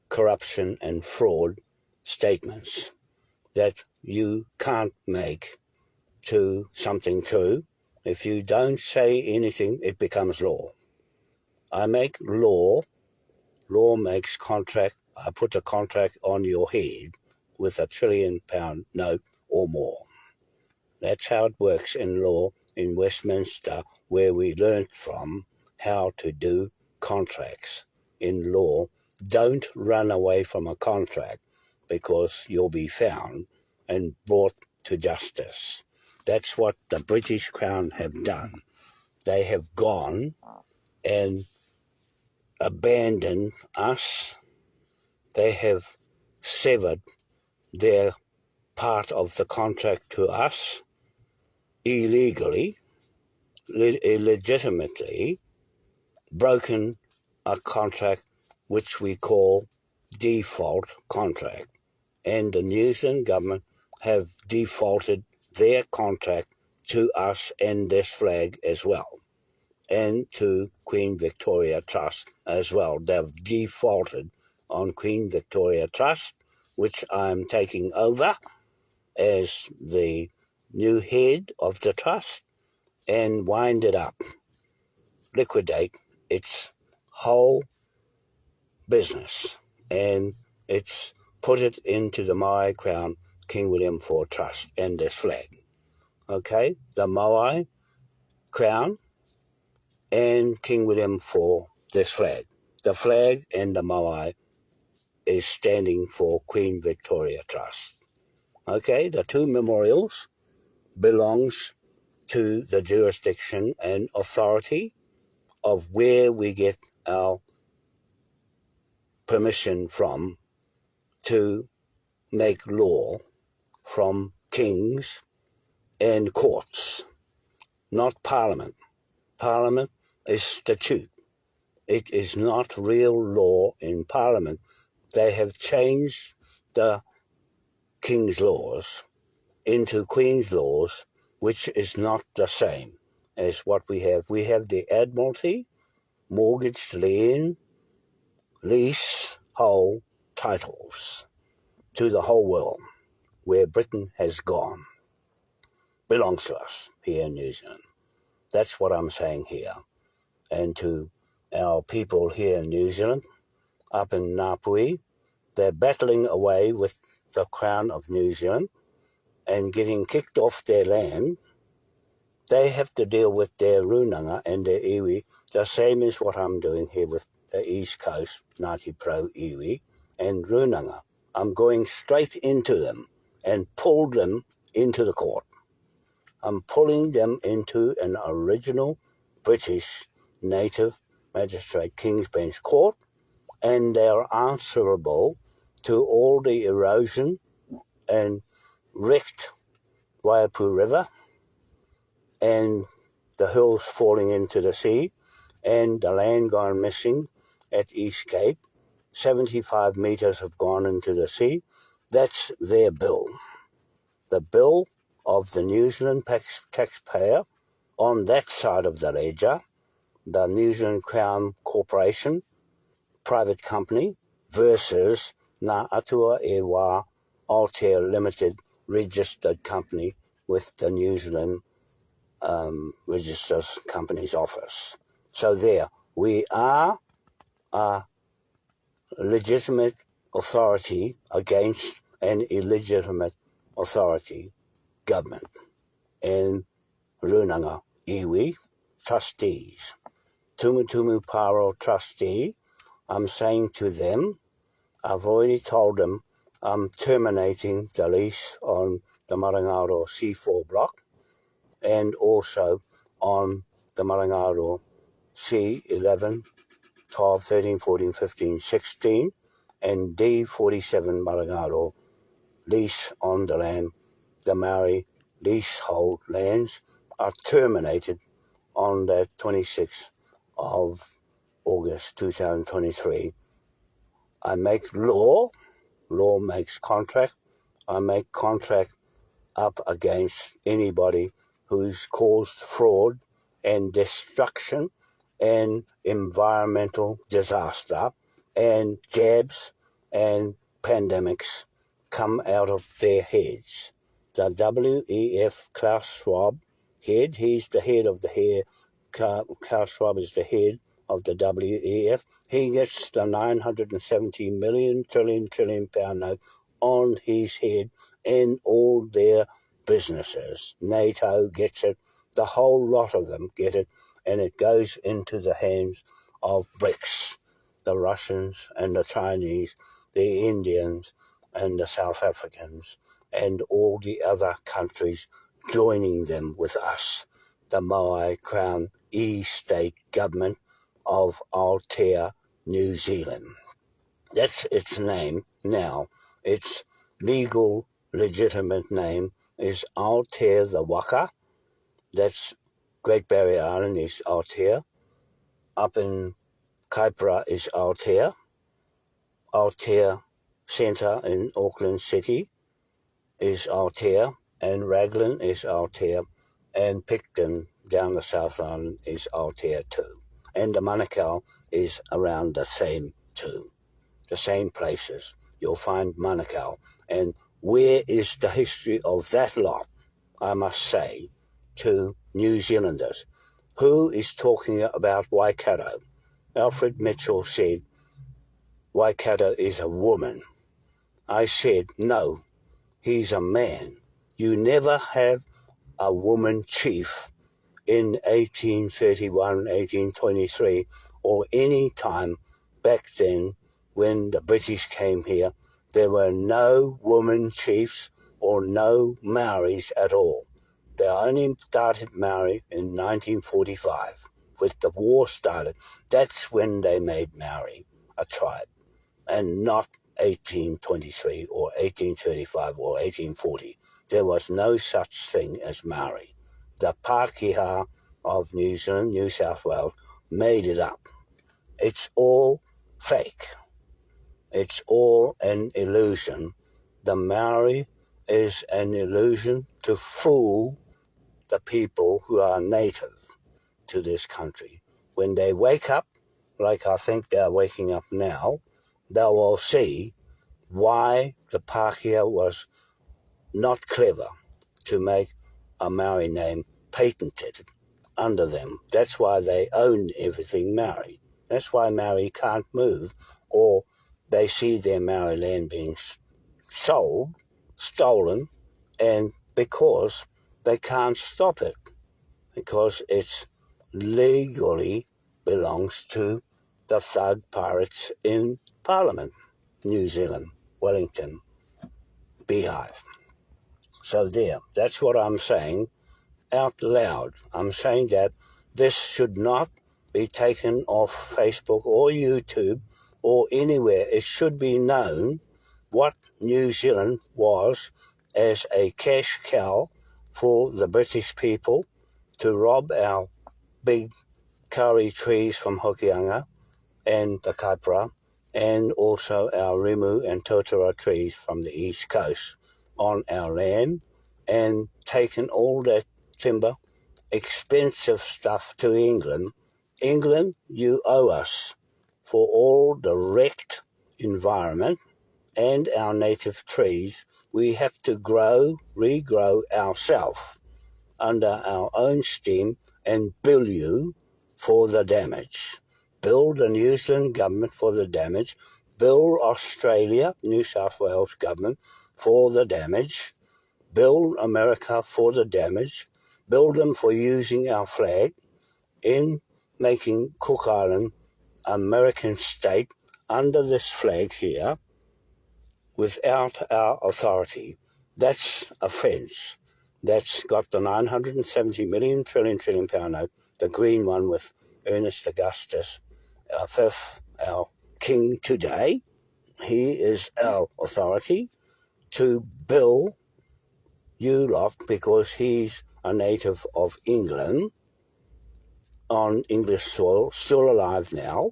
Speaker 1: corruption and fraud statements that you can't make to something true. If you don't say anything, it becomes law. I make law law makes contract. I put a contract on your head with £1 trillion note or more. That's how it works in law in Westminster, where we learnt from how to do contracts in law. Don't run away from a contract, because you'll be found and brought to justice. That's what the British Crown have done. They have gone and abandoned us. They have severed their part of the contract to us illegally, illegitimately, broken a contract which we call default contract. And the New Zealand government have defaulted their contract to us and this flag as well, and to Queen Victoria Trust as well. They've defaulted on Queen Victoria Trust, which I'm taking over as the new head of the trust, and wind it up, liquidate its whole business, and it's put it into the Maui Crown King William IV Trust and this flag. Okay, the Maui Crown and King William IV, this flag. The flag and the Maui is standing for Queen Victoria Trust. Okay, the two memorials belongs to the jurisdiction and authority of where we get our permission from to make law, from kings and courts, not Parliament. Parliament is statute. It is not real law in Parliament. They have changed the King's laws into Queen's laws, which is not the same as what we have. We have the Admiralty, mortgage, lien, lease, whole titles to the whole world, where Britain has gone. Belongs to us here in New Zealand. That's what I'm saying here. And to our people here in New Zealand, up in Ngāpuhi, they're battling away with the Crown of New Zealand and getting kicked off their land. They have to deal with their runanga and their iwi, the same as what I'm doing here with the East Coast, Ngāti Pro iwi and runanga. I'm going straight into them and pull them into the court. I'm pulling them into an original British native magistrate King's Bench court, and they're answerable to all the erosion and wrecked Waipu River and the hills falling into the sea and the land gone missing at East Cape. 75 metres have gone into the sea. That's their bill. The bill of the New Zealand taxpayer on that side of the ledger, the New Zealand Crown Corporation, private company, versus Ngā Atua e Wā Aotea Limited, registered company with the New Zealand Registers Companies Office. So there, we are a legitimate authority against an illegitimate authority, government, and runanga iwi, trustees. Tumutumu Paro trustee, I'm saying to them, I've already told them I'm terminating the lease on the Marangaro C4 block and also on the Marangaro C11, 12, 13, 14, 15, 16 and D47 Marangaro lease on the land. The Maori leasehold lands are terminated on the 26th of August 2023. I make law makes contract. I make contract up against anybody who's caused fraud and destruction and environmental disaster and jabs and pandemics come out of their heads. The WEF Klaus Schwab head, he's the head of the hair, Klaus Schwab is the head of the WEF, he gets the 970 million trillion pound note on his head in all their businesses. NATO gets it, the whole lot of them get it, and it goes into the hands of BRICS, the Russians and the Chinese, the Indians and the South Africans, and all the other countries joining them with us, the Maori Crown E-State government of Aotearoa, New Zealand. That's its name now. Its legal, legitimate name is Aotearoa the Waka. That's Great Barrier Island is Aotearoa. Up in Kaipara is Aotearoa. Aotearoa Centre in Auckland City is Aotearoa, and Raglan is Aotearoa, and Picton down the South Island is Aotearoa too. And the Manukau is around the same too. The same places you'll find Manukau. And where is the history of that lot, I must say, to New Zealanders? Who is talking about Waikato? Alfred Mitchell said Waikato is a woman. I said, no, he's a man. You never have a woman chief in 1831, 1823, or any time back then when the British came here. There were no woman chiefs or no Maoris at all. They only started Maori in 1945. With the war started, that's when they made Maori a tribe, and not 1823 or 1835 or 1840. There was no such thing as Maori. The Pākehā of New Zealand, New South Wales, made it up. It's all fake. It's all an illusion. The Maori is an illusion to fool the people who are native to this country. When they wake up, like I think they're waking up now, they will see why the Pākehā was not clever to make a Maori name patented under them. That's why they own everything Maori. That's why Maori can't move, or they see their Maori land being sold, stolen, and because they can't stop it, because it's legally belongs to the thug pirates in Parliament, New Zealand, Wellington, Beehive. So there, that's what I'm saying out loud. I'm saying that this should not be taken off Facebook or YouTube or anywhere. It should be known what New Zealand was as a cash cow for the British people to rob our big kauri trees from Hokianga and the Kaipara, and also our Rimu and Totara trees from the east coast on our land, and taken all that timber, expensive stuff to England. England, you owe us for all the wrecked environment and our native trees. We have to regrow ourselves under our own steam and bill you for the damage. Bill the New Zealand government for the damage. Bill Australia, New South Wales government for the damage. Bill America for the damage. Bill them for using our flag in making Cook Island American state under this flag here without our authority. That's offence. That's got the 970 million trillion pound note, the green one with Ernest Augustus, our fifth, our king today. He is our authority to bill you lot because he's a native of England on English soil, still alive now,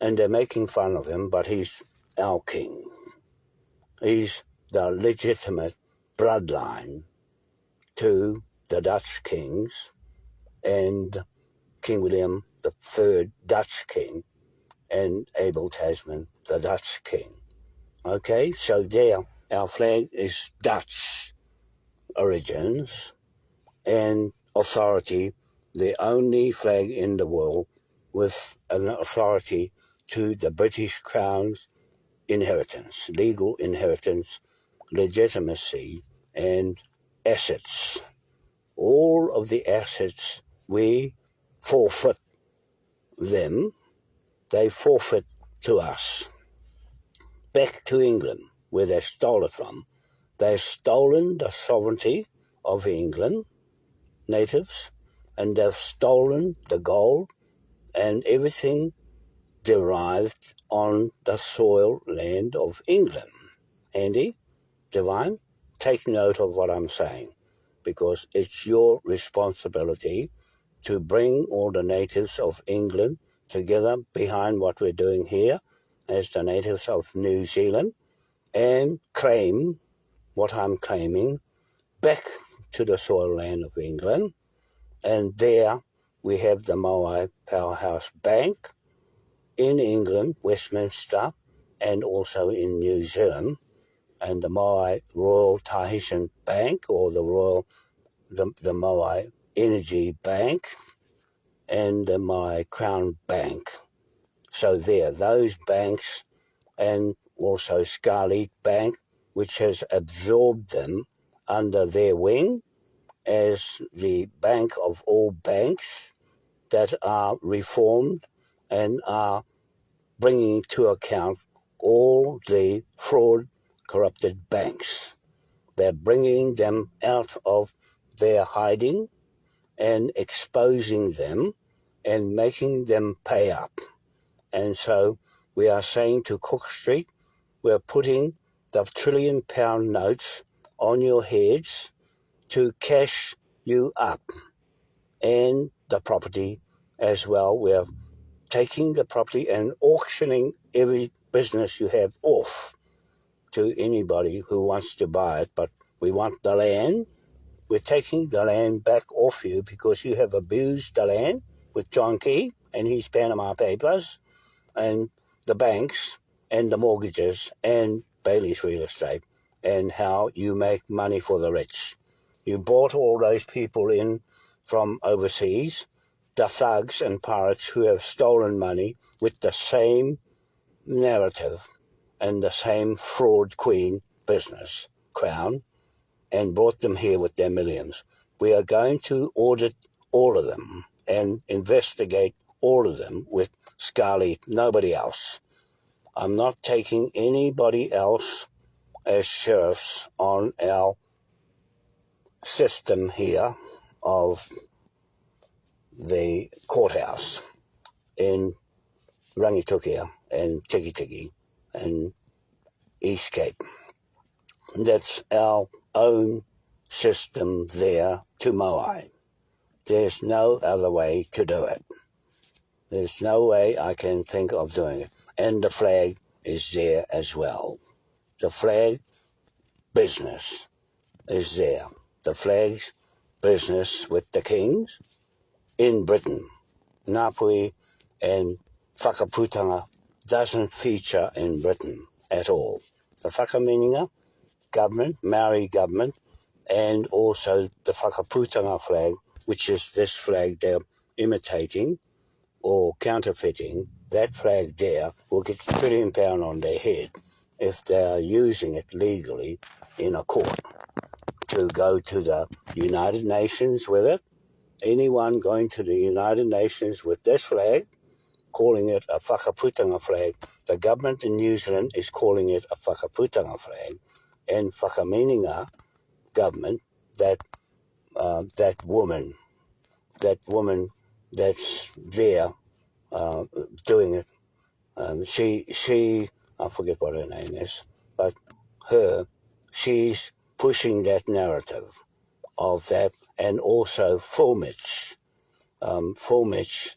Speaker 1: and they're making fun of him, but he's our king. He's the legitimate bloodline to the Dutch kings and King William III, Dutch king, and Abel Tasman, the Dutch king. Okay, so there, our flag is Dutch origins and authority, the only flag in the world with an authority to the British Crown's inheritance, legal inheritance, legitimacy, and assets. All of the assets, we forfeit them, they forfeit to us, back to England, where they stole it from. They've stolen the sovereignty of England, natives, and they've stolen the gold and everything derived on the soil land of England. Andy, Divine, take note of what I'm saying, because it's your responsibility to bring all the natives of England together behind what we're doing here as the natives of New Zealand and claim what I'm claiming back to the soil land of England. And there we have the Moai Powerhouse Bank in England, Westminster, and also in New Zealand, and the Moai Royal Tahitian Bank, or the Moai Energy Bank, and the Moai Crown Bank. So there, those banks, and also Scarlet Bank, which has absorbed them under their wing as the bank of all banks that are reformed and are bringing to account all the fraud, corrupted banks. They're bringing them out of their hiding and exposing them and making them pay up. And so we are saying to Cook Street, we're putting the £1 trillion notes on your heads to cash you up, and the property as well. We're taking the property and auctioning every business you have off to anybody who wants to buy it. But we want the land. We're taking the land back off you because you have abused the land with John Key and his Panama Papers and the banks and the mortgages and Bailey's Real Estate, and how you make money for the rich. You brought all those people in from overseas, the thugs and pirates who have stolen money with the same narrative and the same fraud queen business, Crown, and brought them here with their millions. We are going to audit all of them and investigate all of them with Scarlett, nobody else. I'm not taking anybody else as sheriffs on our system here of the courthouse in Rangitukia and Tiki Tiki and East Cape. That's our own system there to Moai. There's no other way to do it. There's no way I can think of doing it. And the flag is there as well. The flag business is there. The flag's business with the kings in Britain. Ngāpuhi and whakaputanga doesn't feature in Britain at all. The whakamininga government, Maori government, and also the whakaputanga flag, which is this flag they're imitating or counterfeiting, that flag there will get £1 trillion on their head if they are using it legally in a court to go to the United Nations with it. Anyone going to the United Nations with this flag, calling it a whakaputanga flag, the government in New Zealand is calling it a whakaputanga flag, and whakamininga government, that woman that's there doing it. She I forget what her name is, but she's pushing that narrative of that, and also Fulmich. Fulmich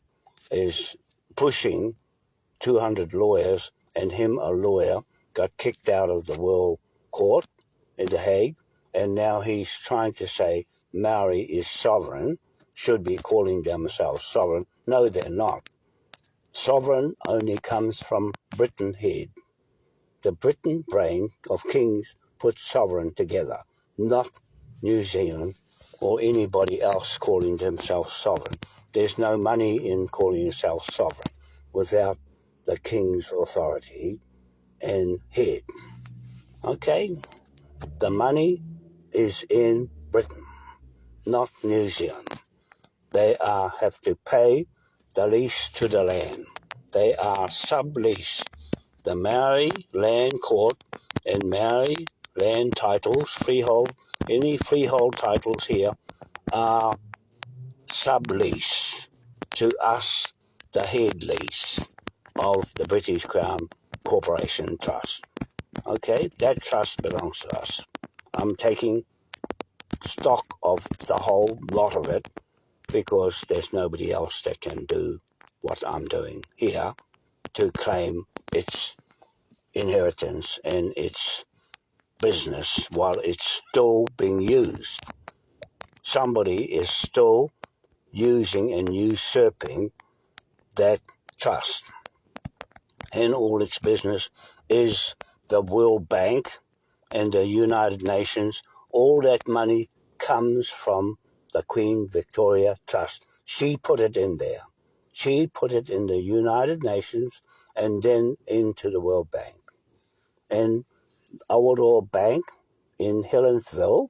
Speaker 1: is pushing 200 lawyers, and him a lawyer got kicked out of the World Court in The Hague, and now he's trying to say Maori is sovereign, should be calling themselves sovereign. No, they're not. Sovereign only comes from Britain head. The Britain brain of kings put sovereign together, not New Zealand or anybody else calling themselves sovereign. there's no money in calling yourself sovereign without the king's authority and head. Okay? The money is in Britain, not New Zealand. They have to pay the lease to the land. They are sublease. The Maori Land Court and Maori land titles, freehold, any freehold titles here are sublease to us, the head lease of the British Crown Corporation Trust. Okay, that trust belongs to us. I'm taking stock of the whole lot of it because there's nobody else that can do what I'm doing here to claim its inheritance and its business while it's still being used. Somebody is still using and usurping that trust, and all its business is the World Bank and the United Nations. All that money comes from the Queen Victoria Trust. She put it in there. She put it in the United Nations and then into the World Bank. And Awaroa Bank in Helensville,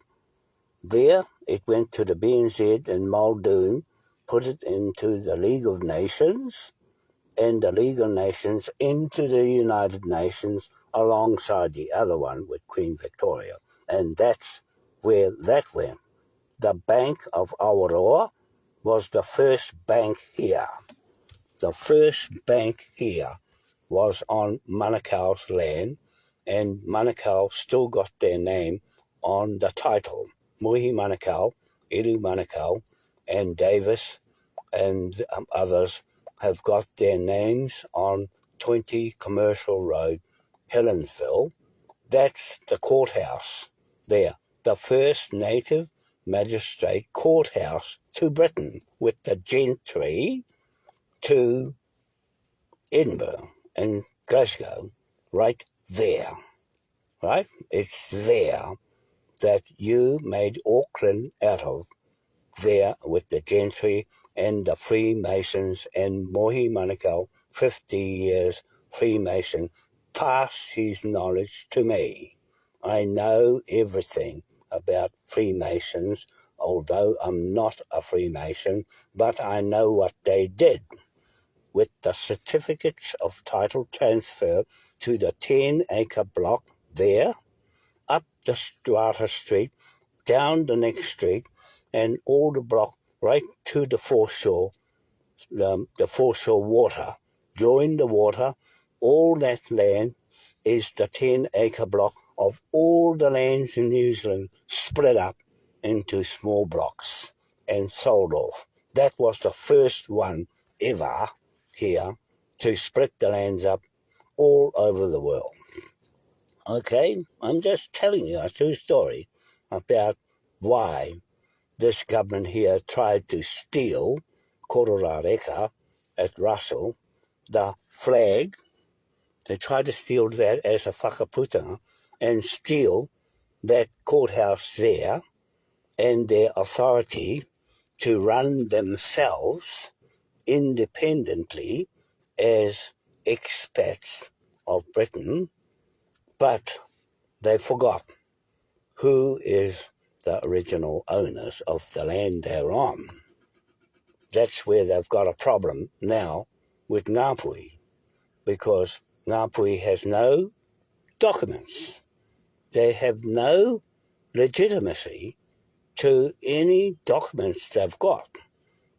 Speaker 1: there it went to the BNZ and Muldoon, put it into the League of Nations, and the League of Nations into the United Nations alongside the other one with Queen Victoria. And that's where that went. The Bank of Awaroa was the first bank here. The first bank here was on Manukau's land, and Manukau still got their name on the title. Muhi Manukau, Iru Manukau, and Davis and others have got their names on 20 Commercial Road, Helensville. That's the courthouse there, the first native magistrate courthouse to Britain, with the gentry to Edinburgh and Glasgow, right there, right? It's there that you made Auckland out of, there with the gentry and the Freemasons and Mohi Manukau, 50 years Freemason, passed his knowledge to me. I know everything about Freemasons, although I'm not a Freemason, but I know what they did with the certificates of title transfer to the 10-acre block there, up the Strata Street, down the next street, and all the block right to the foreshore, the foreshore water. Join the water, all that land is the 10-acre block of all the lands in New Zealand split up into small blocks and sold off. That was the first one ever here to split the lands up all over the world. Okay, I'm just telling you a true story about why this government here tried to steal Kororareka at Russell, the flag. They tried to steal that as a whakaputanga and steal that courthouse there and their authority to run themselves independently as expats of Britain, but they forgot who is the original owners of the land they're on. That's where they've got a problem now with Ngāpuhi, because Ngāpuhi has no documents. They have no legitimacy to any documents they've got,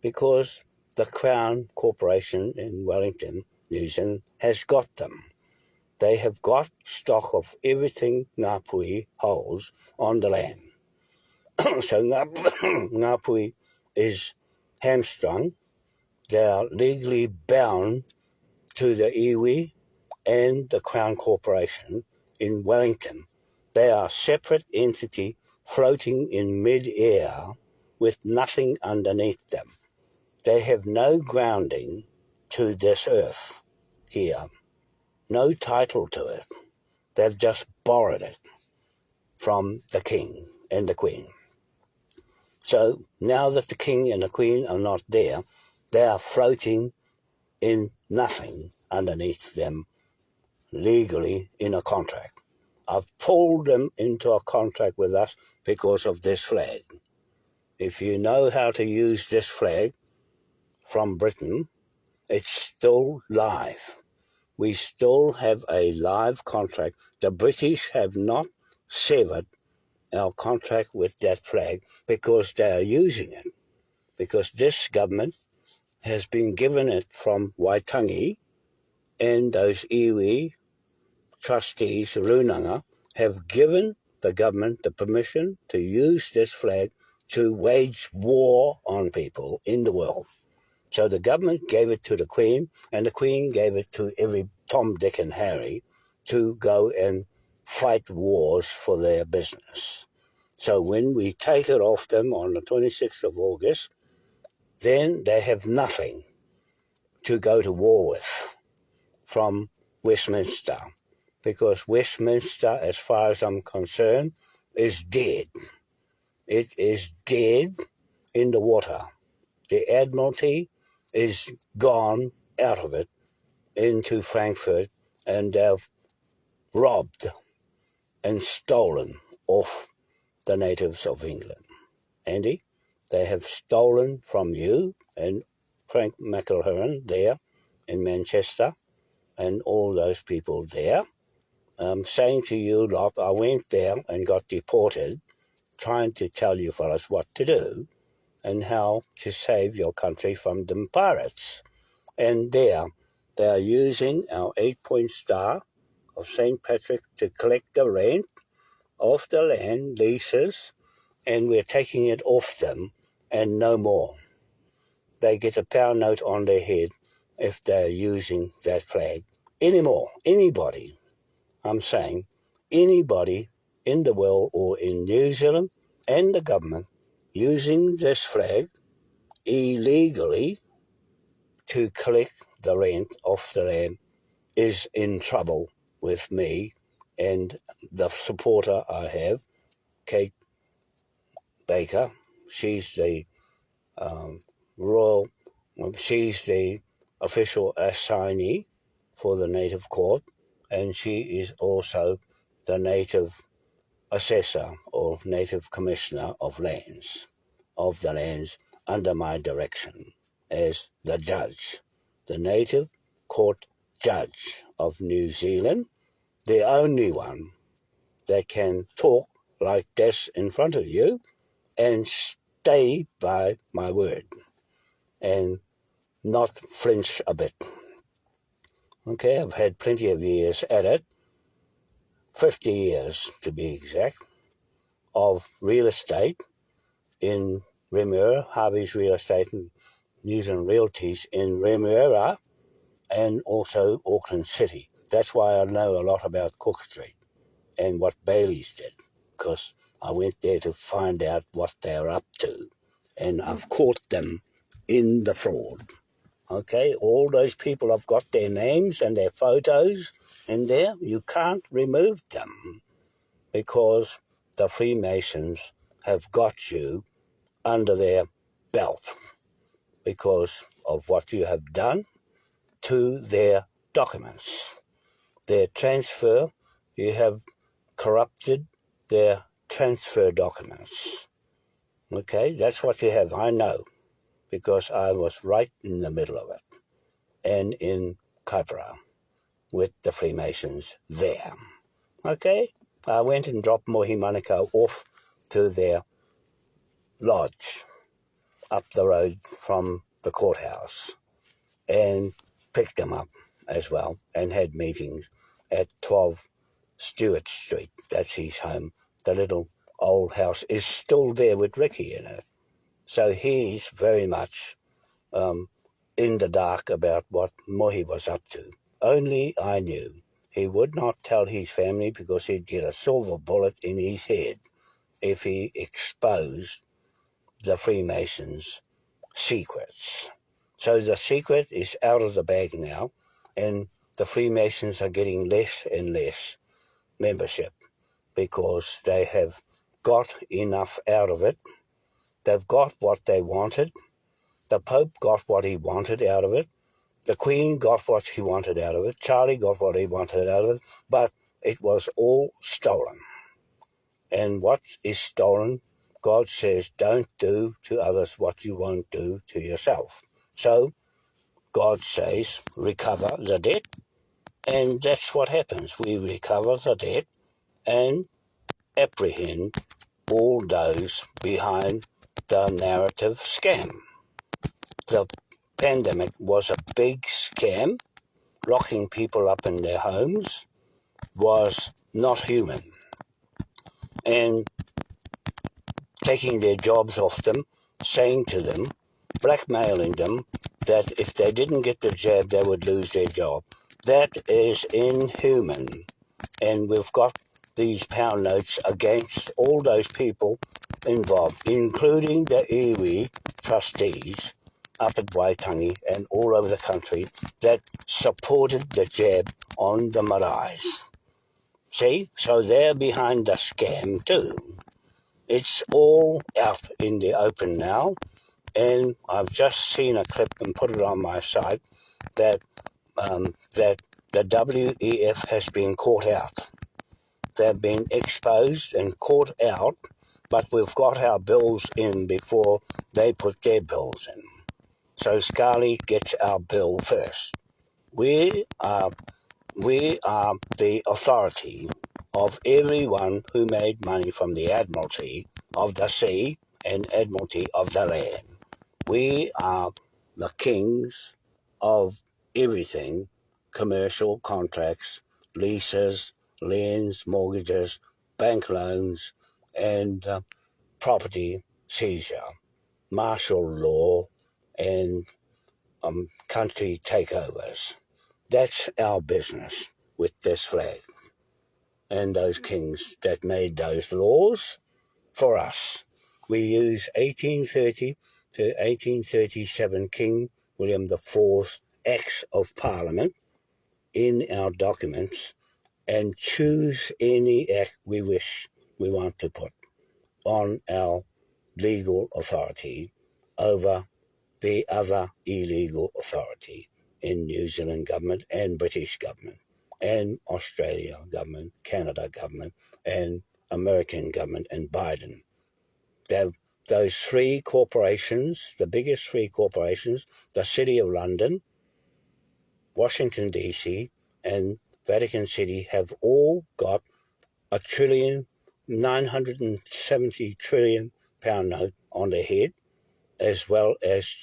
Speaker 1: because the Crown Corporation in Wellington, New Zealand, has got them. They have got stock of everything Ngāpuhi holds on the land. So Ngāpuhi is hamstrung. They are legally bound to the iwi and the Crown Corporation in Wellington. They are a separate entity floating in mid-air with nothing underneath them. They have no grounding to this earth here, no title to it. They've just borrowed it from the King and the Queen. So now that the King and the Queen are not there, They are floating in nothing underneath them legally in a contract. I've pulled them into a contract with us because of this flag. If you know how to use this flag from Britain, it's still live. We still have a live contract. The British have not severed our contract with that flag because they are using it. Because this government has been given it from Waitangi, and those iwi trustees, Runanga, have given the government the permission to use this flag to wage war on people in the world. So the government gave it to the Queen, and the Queen gave it to every Tom, Dick and Harry to go and fight wars for their business. So when we take it off them on the 26th of August, then they have nothing to go to war with from Westminster, because Westminster, as far as I'm concerned, is dead. It is dead in the water. The Admiralty is gone out of it into Frankfurt, and they've robbed and stolen off the natives of England. Andy, they have stolen from you and Frank McElhearn there in Manchester and all those people there. I'm saying to you lot, I went there and got deported trying to tell you fellas what to do and how to save your country from them pirates. And there, they are using our 8-point star of St. Patrick to collect the rent of the land leases, and we're taking it off them and no more. They get a pound note on their head if they're using that flag anymore. Anybody, I'm saying, anybody in the world or in New Zealand and the government using this flag illegally to collect the rent off the land is in trouble with me and the supporter I have, Kate Baker. She's the she's the official assignee for the Native Court, and she is also the Native Assessor or Native Commissioner of the lands under my direction as the judge, the Native Court Judge of New Zealand, the only one that can talk like this in front of you and stay by my word and not flinch a bit. Okay, I've had plenty of years at it, 50 years to be exact, of real estate in Remuera, Harvey's Real Estate and New Zealand Realties in Remuera and also Auckland City. That's why I know a lot about Cook Street and what Bailey's did, because I went there to find out what they're up to, and I've caught them in the fraud. Okay, all those people have got their names and their photos in there. You can't remove them because the Freemasons have got you under their belt because of what you have done to their documents. Their transfer, you have corrupted their transfer documents. Okay, that's what you have, I know, because I was right in the middle of it and in Kaipara with the Freemasons there. Okay, I went and dropped Mohi Manukau off to their lodge up the road from the courthouse and picked them up as well and had meetings at 12 Stewart Street. That's his home. The little old house is still there with Ricky in it. So he's very much in the dark about what Mohi was up to. Only I knew. He would not tell his family because he'd get a silver bullet in his head if he exposed the Freemasons' secrets. So the secret is out of the bag now, and the Freemasons are getting less and less membership because they have got enough out of it. They've got what they wanted. The Pope got what he wanted out of it. The Queen got what she wanted out of it. Charlie got what he wanted out of it. But it was all stolen. And what is stolen, God says, don't do to others what you won't do to yourself. So God says, recover the debt. And that's what happens. We recover the debt and apprehend all those behind the narrative scam. The pandemic was a big scam. Locking people up in their homes was not human. And taking their jobs off them, saying to them, blackmailing them, that if they didn't get the jab, they would lose their job. That is inhuman. And we've got these pound notes against all those people involved, including the iwi trustees up at Waitangi and all over the country that supported the jab on the maraes. See? So they're behind the scam too. It's all out in the open now, and I've just seen a clip and put it on my site that that the WEF has been caught out. They've been exposed and caught out, but we've got our bills in before they put their bills in. So Scarly gets our bill first. We are the authority of everyone who made money from the Admiralty of the sea and Admiralty of the land. We are the kings of everything, commercial contracts, leases, liens, mortgages, bank loans, and property seizure, martial law, and country takeovers. That's our business with this flag and those kings that made those laws for us. We use 1830 to 1837 King William IV's Acts of Parliament in our documents and choose any act we want to put on our legal authority over the other illegal authority in New Zealand government and British government and Australia government, Canada government and American government and Biden. Those three corporations, the biggest three corporations, the City of London, Washington DC and Vatican City have all got £970 trillion note on their head, as well as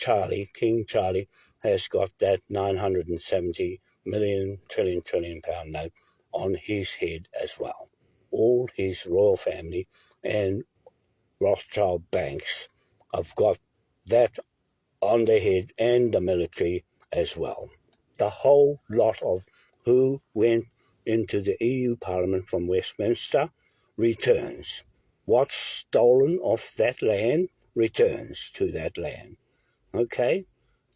Speaker 1: King Charlie, has got that 970 million trillion pound note on his head as well. All his royal family and Rothschild banks have got that on their head and the military as well. The whole lot of who went into the EU Parliament from Westminster returns. What's stolen off that land returns to that land. Okay?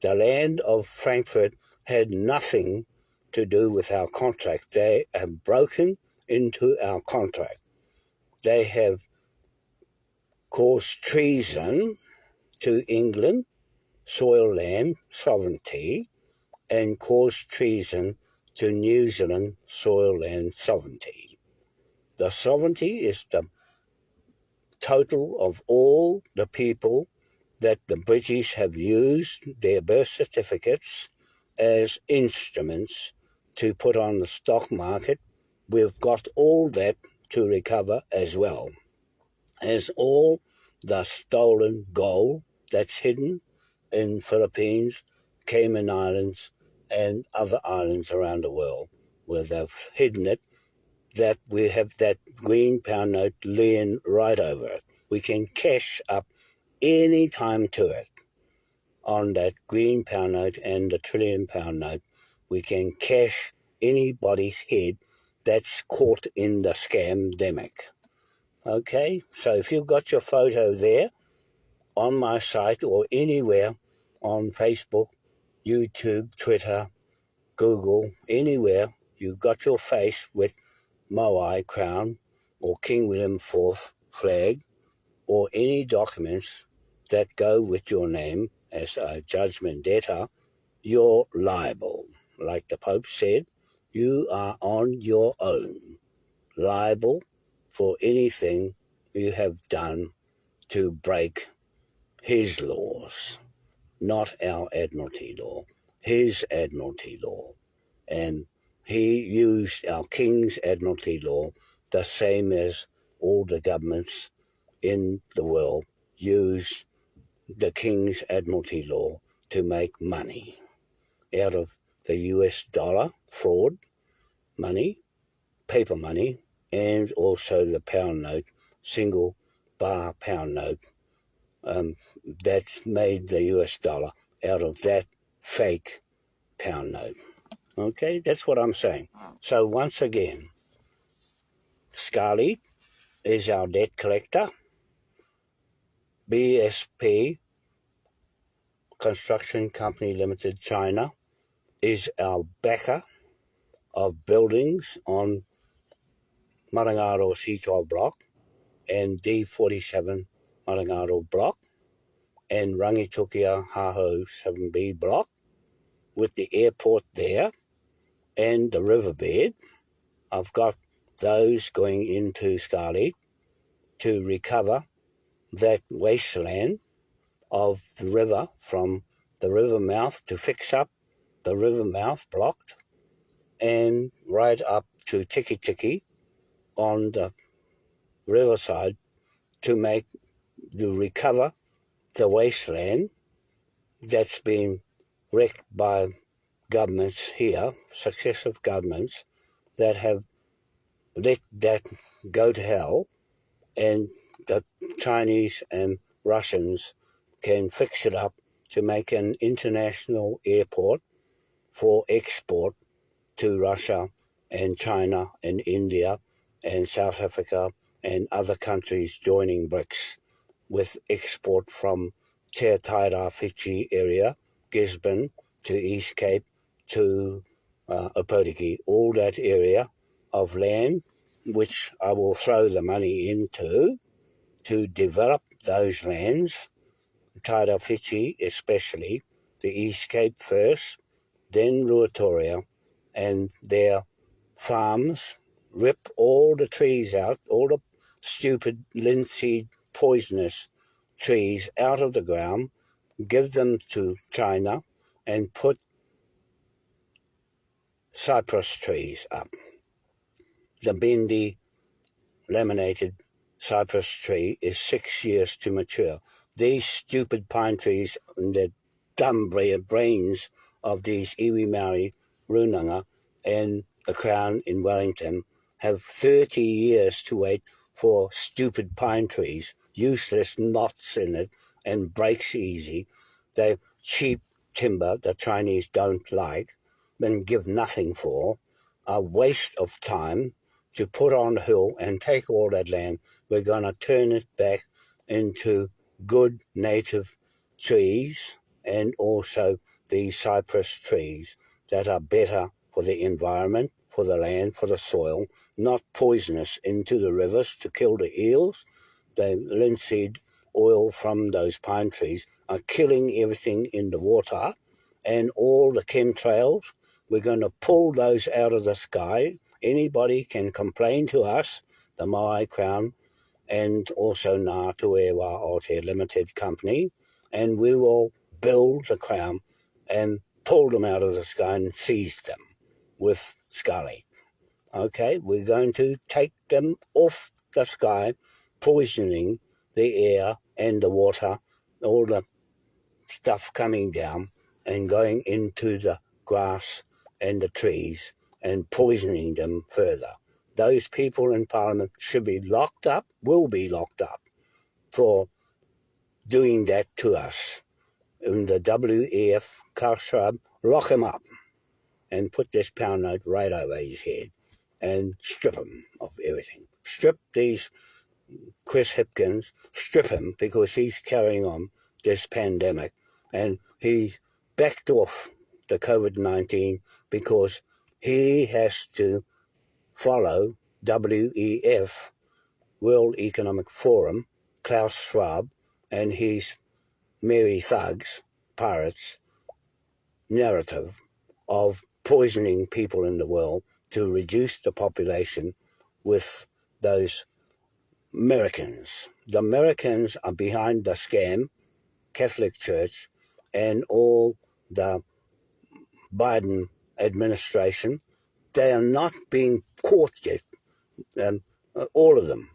Speaker 1: The land of Frankfurt had nothing to do with our contract. They have broken into our contract. They have caused treason to England, soil land sovereignty, and caused treason to New Zealand soil land sovereignty. The sovereignty is the total of all the people that the British have used their birth certificates as instruments to put on the stock market. We've got all that to recover as well as all the stolen gold that's hidden in Philippines, Cayman Islands, and other islands around the world where they've hidden it, that we have that green pound note laying right over it. We can cash up any time to it on that green pound note and the trillion pound note. We can cash anybody's head that's caught in the scamdemic. Okay, so if you've got your photo there on my site or anywhere on Facebook, YouTube, Twitter, Google, anywhere, you've got your face with Moai crown or King William IV flag or any documents that go with your name, as a judgment debtor, you're liable. Like the Pope said, you are on your own, liable for anything you have done to break his laws, not our Admiralty law, his Admiralty law. And he used our King's Admiralty law the same as all the governments in the world use the King's Admiralty law to make money out of the US dollar, fraud money, paper money, and also the pound note, single bar pound note, that's made the US dollar out of that fake pound note. Okay, that's what I'm saying. So once again, Scarlett is our debt collector. BSP, Construction Company Limited China, is our backer of buildings on Marangaro C12 block and D47 Marangaro block and Rangitukia Haho 7B block with the airport there and the riverbed. I've got those going into Scarlett to recover that wasteland of the river from the river mouth to fix up the river mouth blocked and right up to Tiki Tiki on the riverside to recover the wasteland that's been wrecked by governments here, successive governments that have let that go to hell, and the Chinese and Russians can fix it up to make an international airport for export to Russia and China and India and South Africa and other countries joining BRICS with export from Te Taira Fiji area, Gisborne to East Cape to Opotiki, all that area of land which I will throw the money into to develop those lands, Taira Fiji especially, the East Cape first, then Ruatoria, and their farms, rip all the trees out, all the stupid linseed poisonous trees out of the ground, give them to China, and put cypress trees up. The Bindi laminated cypress tree is 6 years to mature. These stupid pine trees and the dumb brains of these iwi Maori Runanga and the Crown in Wellington have 30 years to wait for stupid pine trees, useless knots in it and breaks easy. They're cheap timber the Chinese don't like and give nothing for, a waste of time to put on the hill and take all that land. We're going to turn it back into good native trees and also the cypress trees that are better for the environment, for the land, for the soil, not poisonous into the rivers to kill the eels. The linseed oil from those pine trees are killing everything in the water, and all the chemtrails, we're going to pull those out of the sky. Anybody can complain to us, the Maui Crown, and also Ngā Tuewa Aotea Limited Company, and we will build the Crown and pull them out of the sky and seize them with Scully. Okay, we're going to take them off the sky, poisoning the air and the water, all the stuff coming down and going into the grass and the trees and poisoning them further. Those people in Parliament should be locked up, will be locked up, for doing that to us. In the WEF, Carl Schwab, lock him up and put this pound note right over his head and strip him of everything. Strip these Chris Hipkins, strip him because he's carrying on this pandemic and he's backed off the COVID-19 because he has to follow WEF, World Economic Forum, Klaus Schwab, and his merry thugs pirates' narrative of poisoning people in the world to reduce the population with those Americans. The Americans are behind the scam, Catholic Church, and all the Biden administration. They are not being caught yet, all of them.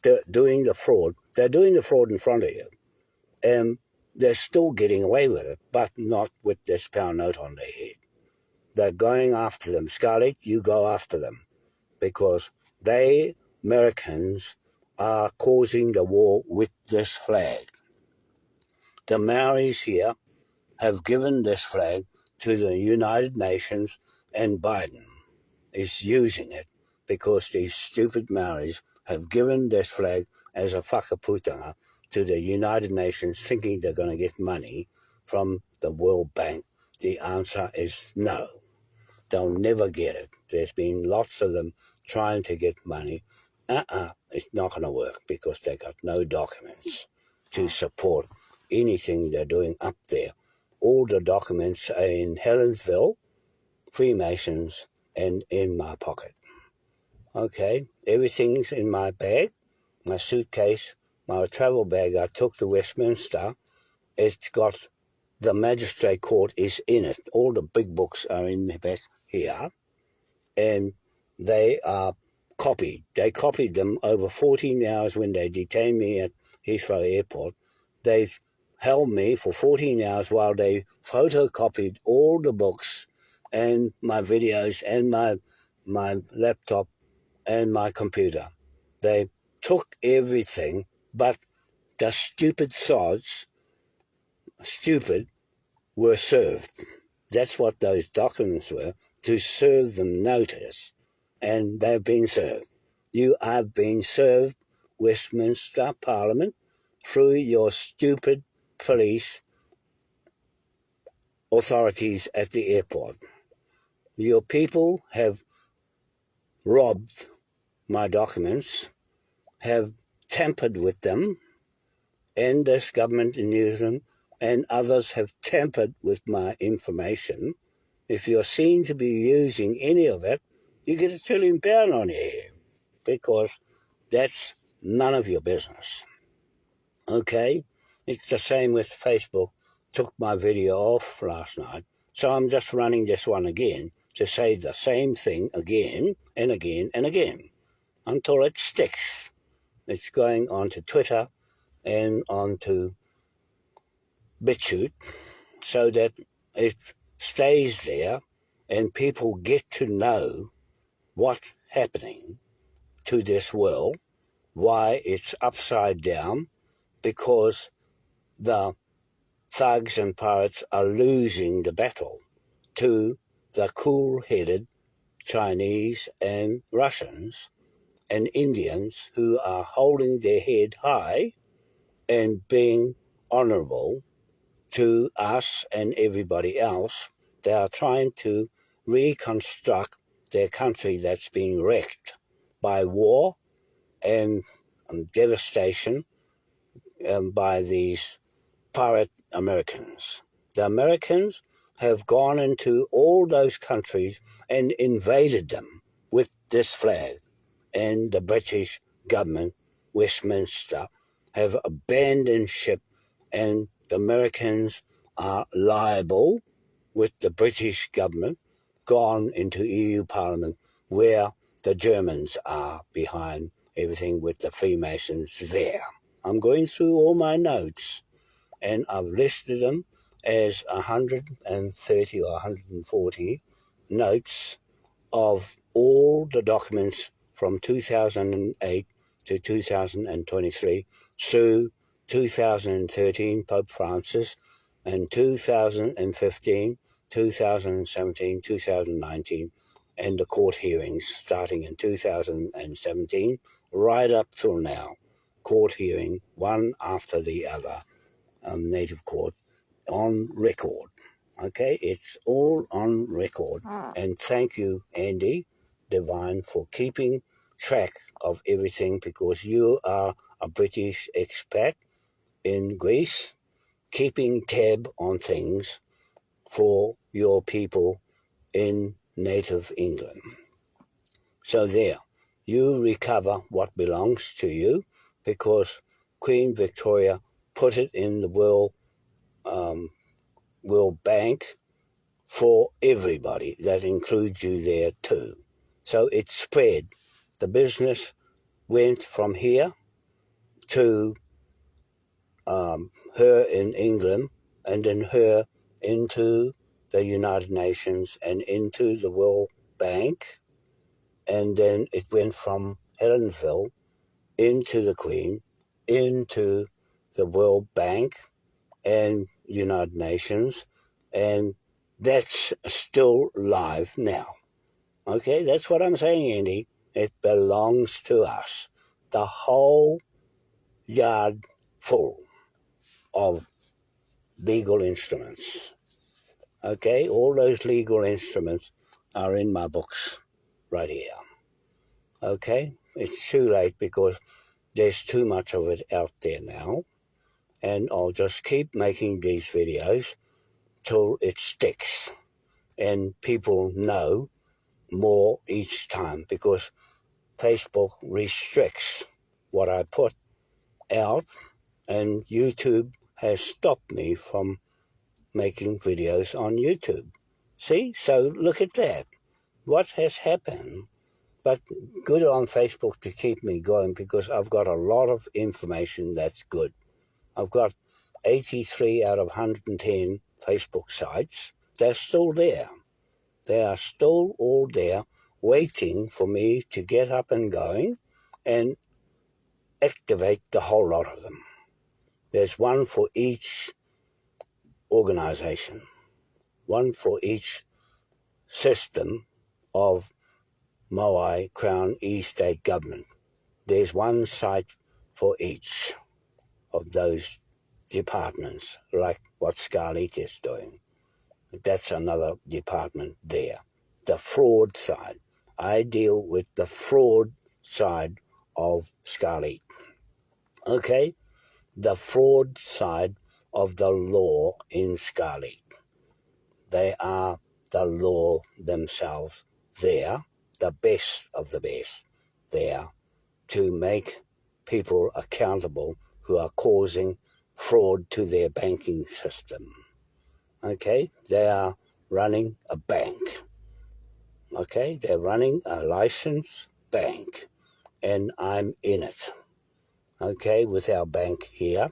Speaker 1: They're doing the fraud. They're doing the fraud in front of you. And they're still getting away with it, but not with this pound note on their head. They're going after them. Scarlett, you go after them, because they, Americans, are causing the war with this flag. The Maoris here have given this flag to the United Nations, and Biden is using it because these stupid Maoris have given this flag as a whakaputanga to the United Nations, thinking they're going to get money from the World Bank. The answer is no. They'll never get it. There's been lots of them trying to get money. It's not going to work because they got no documents to support anything they're doing up there. All the documents are in Helensville, Freemasons, and in my pocket. Okay, everything's in my bag, my suitcase, my travel bag I took to Westminster. It's got the magistrate court is in it. All the big books are in the back here, and they are copied. They copied them over 14 hours when they detained me at Heathrow Airport. They held me for 14 hours while they photocopied all the books and my videos and my laptop and my computer. They took everything, but the stupid sods, were served. That's what those documents were, to serve them notice. And they've been served. You have been served, Westminster Parliament, through your stupid police authorities at the airport. Your people have robbed my documents, have tampered with them, and this government in New Zealand and others have tampered with my information. If you're seen to be using any of it, you get a £1 trillion on your head, because that's none of your business. Okay? It's the same with Facebook. Took my video off last night, so I'm just running this one again to say the same thing again and again and again until it sticks. It's going onto Twitter and onto BitChute so that it stays there and people get to know what's happening to this world, why it's upside down, because the thugs and pirates are losing the battle to the cool-headed Chinese and Russians and Indians who are holding their head high and being honourable to us and everybody else. They are trying to reconstruct their country that's been wrecked by war and devastation by these pirate Americans. The Americans have gone into all those countries and invaded them with this flag, and the British government, Westminster, have abandoned ship, and the Americans are liable with the British government, gone into EU Parliament, where the Germans are behind everything with the Freemasons there. I'm going through all my notes, and I've listed them as 130 or 140 notes of all the documents from 2008 to 2023 through 2013 Pope Francis, and 2015, 2017, 2019, and the court hearings starting in 2017 right up till now. Court hearing, one after the other, native court, on record. Okay, it's all on record. And thank you, Andy Devine, for keeping track of everything, because you are a British expat in Greece, keeping tab on things for your people in native England. So there, you recover what belongs to you because Queen Victoria put it in the World Bank for everybody. That includes you there too. So it spread. The business went from here to her in England, and then her into the United Nations and into the World Bank, and then it went from Helensville into the Queen, into the World Bank and United Nations, and that's still live now. Okay, that's what I'm saying, Andy. It belongs to us. The whole yard full of legal instruments. Okay, all those legal instruments are in my books right here. Okay, it's too late because there's too much of it out there now, and I'll just keep making these videos till it sticks and people know more each time, because Facebook restricts what I put out, and YouTube has stopped me from making videos on YouTube. See? So look at that. What has happened? But good on Facebook to keep me going, because I've got a lot of information that's good. I've got 83 out of 110 Facebook sites. They're still there. They are still all there waiting for me to get up and going and activate the whole lot of them. There's one for each organization, one for each system of Moai Crown E-State government. There's one site for each of those departments, like what Scarlett is doing. That's another department there. The fraud side. I deal with the fraud side of Scarlett. Okay? The fraud side of the law in Scarlett. They are the law themselves there, the best of the best there, to make people accountable who are causing fraud to their banking system. Okay? They are running a bank. Okay? They're running a licensed bank, and I'm in it. Okay? With our bank here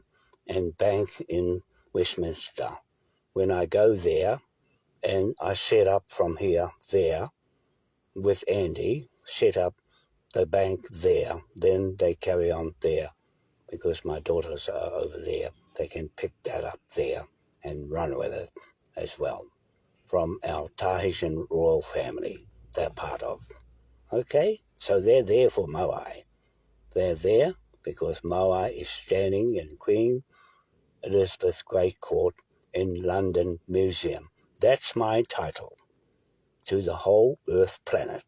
Speaker 1: and bank in Westminster. When I go there, and I set up from here there with Andy, set up the bank there, then they carry on there, because my daughters are over there. They can pick that up there and run with it as well, from our Tahitian royal family they're part of. Okay, so they're there for Moai. They're there because Moai is standing in Queen Elizabeth's Great Court in London Museum. That's my title to the whole Earth planet,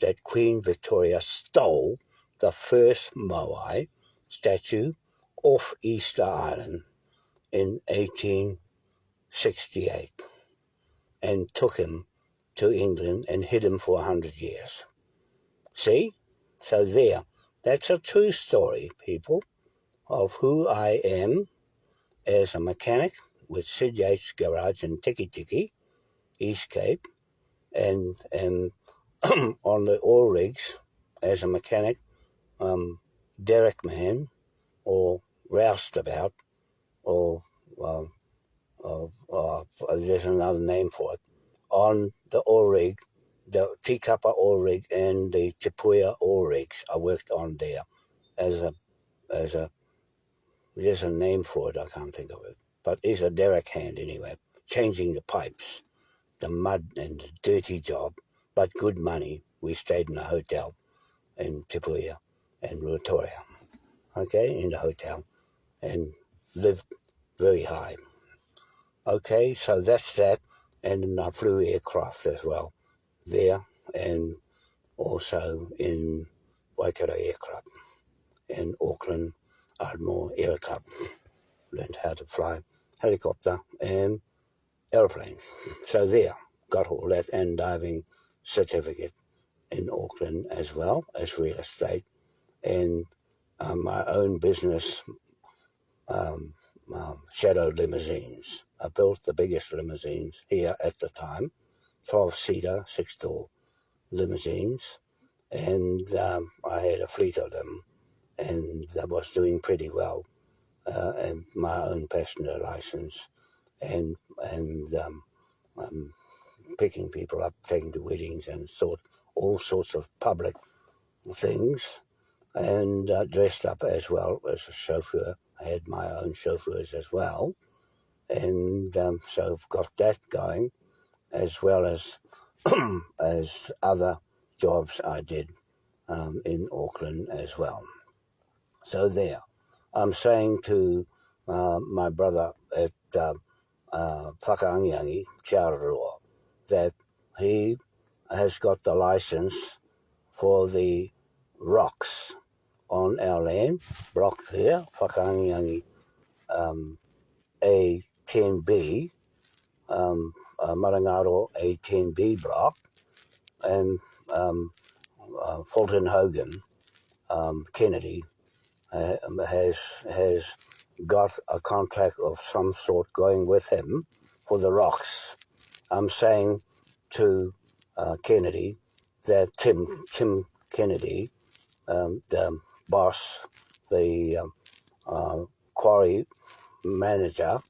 Speaker 1: that Queen Victoria stole the first Moai statue off Easter Island in 1868 and took him to England and hid him for 100 years. See? So there. That's a true story, people, of who I am as a mechanic with Sid Yates Garage in Tiki Tiki, East Cape, and on the oil rigs as a mechanic, derrick man, or roustabout, or there's another name for it, on the oil rig, the Tikapa oil rig and the Tipuya oil rigs. I worked on there as a there's a name for it, I can't think of it, but it's a derrick hand anyway, changing the pipes, the mud and the dirty job, but good money. We stayed in a hotel in Tipuya and Rotorua, okay, in the hotel, and lived very high. Okay, so that's that, and I flew aircraft as well there, and also in Waikato Air Club and Auckland Ardmore Air Club. Learned how to fly helicopter, and aeroplanes. So there, got all that, and diving certificate in Auckland as well as real estate, and my own business, shadow limousines. I built the biggest limousines here at the time, 12-seater, 6-door limousines, and I had a fleet of them, and I was doing pretty well, and my own passenger license, and picking people up, taking to weddings, and all sorts of public things, and dressed up as well as a chauffeur. I had my own chauffeurs as well, and so I've got that going, as well as as other jobs I did in Auckland as well. So there, I'm saying to my brother at Whakaangiangi, Tiaroa, that he has got the license for the rocks on our land, block here, Whakaangiangi A10B, Marangaro A10B block, and Fulton Hogan Kennedy has got a contract of some sort going with him for the rocks. I'm saying to Kennedy that Tim Kennedy, the boss, the quarry manager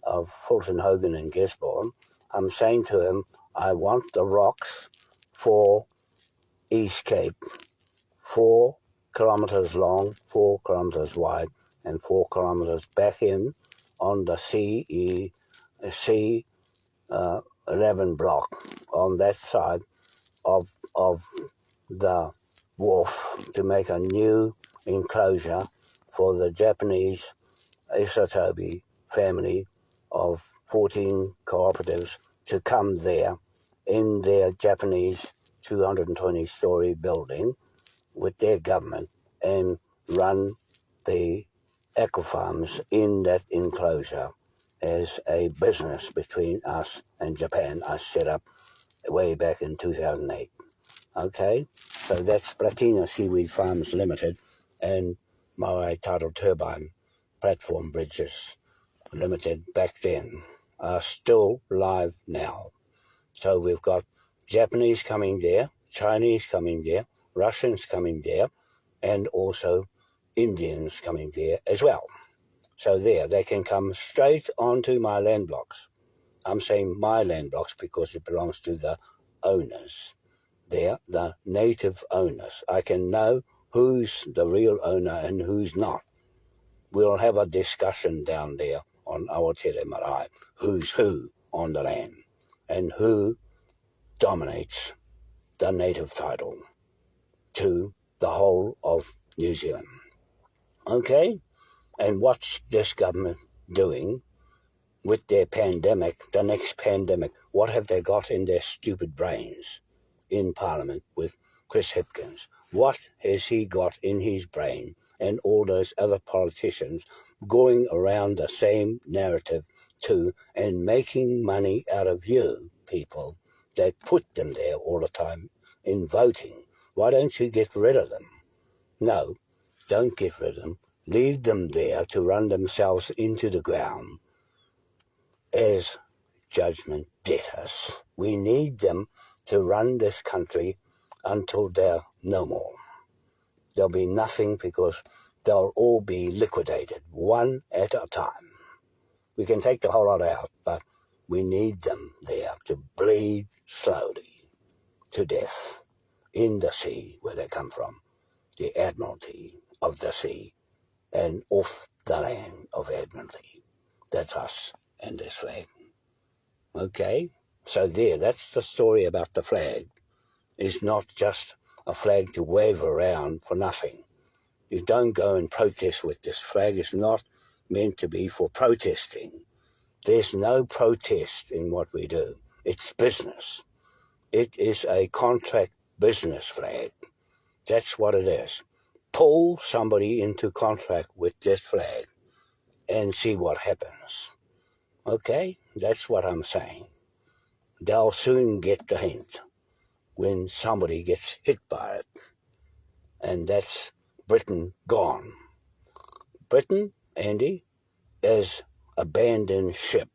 Speaker 1: of Fulton Hogan and Gisborne, I'm saying to him, I want the rocks for East Cape, 4 kilometres long, 4 kilometres wide, and 4 kilometres back in on the C11 block on that side of the wharf, to make a new enclosure for the Japanese Isotobi family of 14 cooperatives to come there in their Japanese 220-story building with their government and run the aquafarms in that enclosure as a business between us and Japan. I set up way back in 2008. Okay, so that's Platina Seaweed Farms Limited and Maui Tidal Turbine Platform Bridges Limited back then are still live now. So we've got Japanese coming there, Chinese coming there, Russians coming there, and also Indians coming there as well. So there, they can come straight onto my land blocks. I'm saying my land blocks because it belongs to the owners. They're the native owners. I can know who's the real owner and who's not. We'll have a discussion down there on Aotere Marae, who's who on the land and who dominates the native title to the whole of New Zealand. Okay? And what's this government doing with their pandemic, the next pandemic? What have they got in their stupid brains in Parliament with Chris Hipkins? What has he got in his brain and all those other politicians going around the same narrative too and making money out of you people that put them there all the time in voting? Why don't you get rid of them? No, don't get rid of them. Leave them there to run themselves into the ground as judgment debtors. We need them to run this country until they're no more. There'll be nothing because they'll all be liquidated one at a time. We can take the whole lot out, but we need them there to bleed slowly to death in the sea where they come from, the Admiralty of the sea, and off the land of Admiralty. That's us and this flag. Okay? So there, that's the story about the flag. It's not just a flag to wave around for nothing. You don't go and protest with this flag. It's not meant to be for protesting. There's no protest in what we do. It's business. It is a contract business flag. That's what it is. Pull somebody into contract with this flag and see what happens. Okay, that's what I'm saying. They'll soon get the hint when somebody gets hit by it. And that's Britain gone. Britain, Andy, is abandoned ship,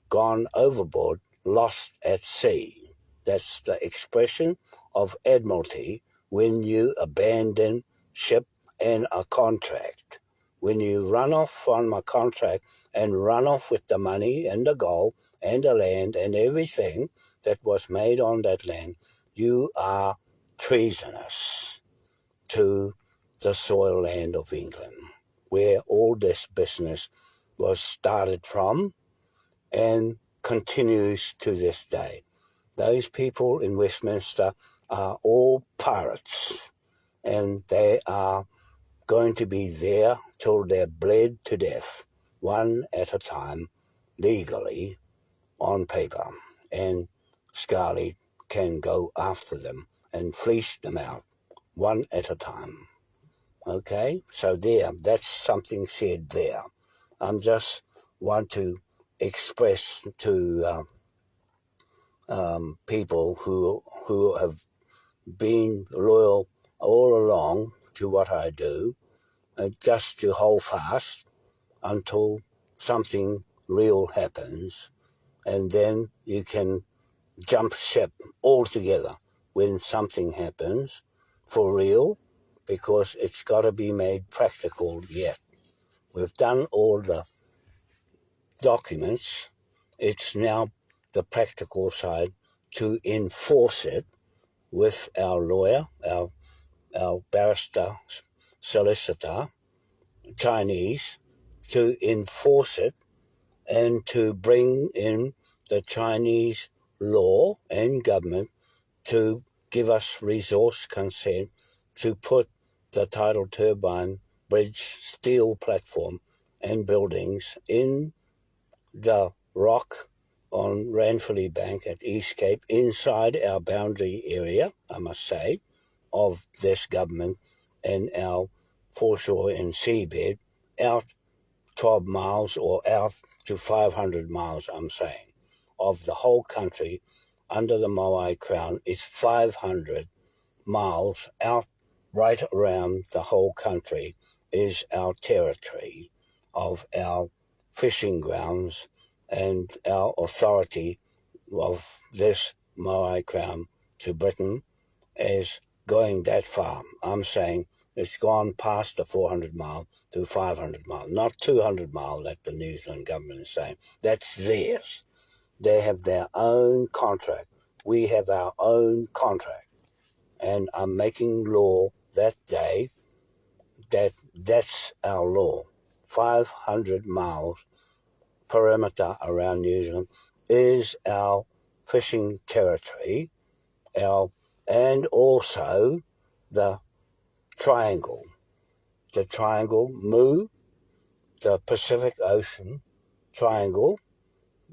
Speaker 1: gone overboard, lost at sea. That's the expression of admiralty when you abandon ship and a contract. When you run off from a contract and run off with the money and the gold and the land and everything that was made on that land, you are treasonous to the soil land of England, where all this business was started from and continues to this day. Those people in Westminster are all pirates, and they are going to be there till they're bled to death, one at a time, legally, on paper. And Scarlett can go after them and fleece them out, one at a time. Okay, so that's something said there. I just want to express to people who have been loyal all along to what I do, just to hold fast until something real happens, and then you can jump ship altogether when something happens for real, because it's got to be made practical yet. We've done all the documents. It's now the practical side to enforce it with our lawyer, our barrister, solicitor, Chinese, to enforce it and to bring in the Chinese law and government to give us resource consent to put the tidal turbine bridge steel platform and buildings in the rock on Ranfurly Bank at East Cape, inside our boundary area, I must say, of this government and our foreshore and seabed, out 12 miles or out to 500 miles, I'm saying, of the whole country under the Moai Crown is 500 miles out, right around the whole country is our territory of our fishing grounds and our authority of this Moai Crown to Britain is going that far. I'm saying it's gone past the 400 mile to 500 mile, not 200 mile like the New Zealand government is saying. That's theirs. They have their own contract. We have our own contract. And I'm making law that day that's our law. 500 miles perimeter around New Zealand is our fishing territory, and also the triangle. The triangle Mu, the Pacific Ocean triangle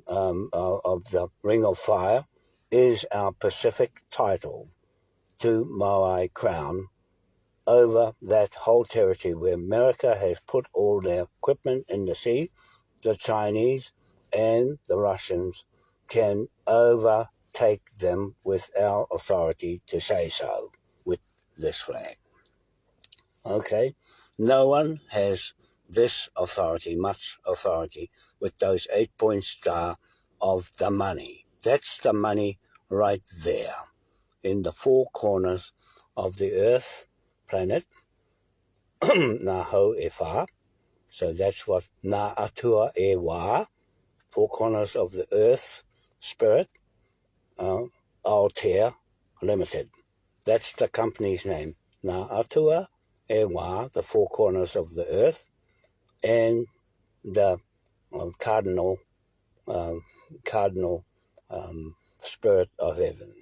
Speaker 1: of the Ring of Fire, is our Pacific title to Moai Crown over that whole territory where America has put all their equipment in the sea. The Chinese and the Russians can overtake them with our authority to say so with this flag. Okay? No one has this authority, much authority, with those 8-point star of the money. That's the money right there in the four corners of the earth, planet, Naho Efa. So that's what Na Atua E Wa, four corners of the earth, spirit, Altair Limited. That's the company's name. Na Atua E Wa, the four corners of the earth, and the cardinal spirit of heaven.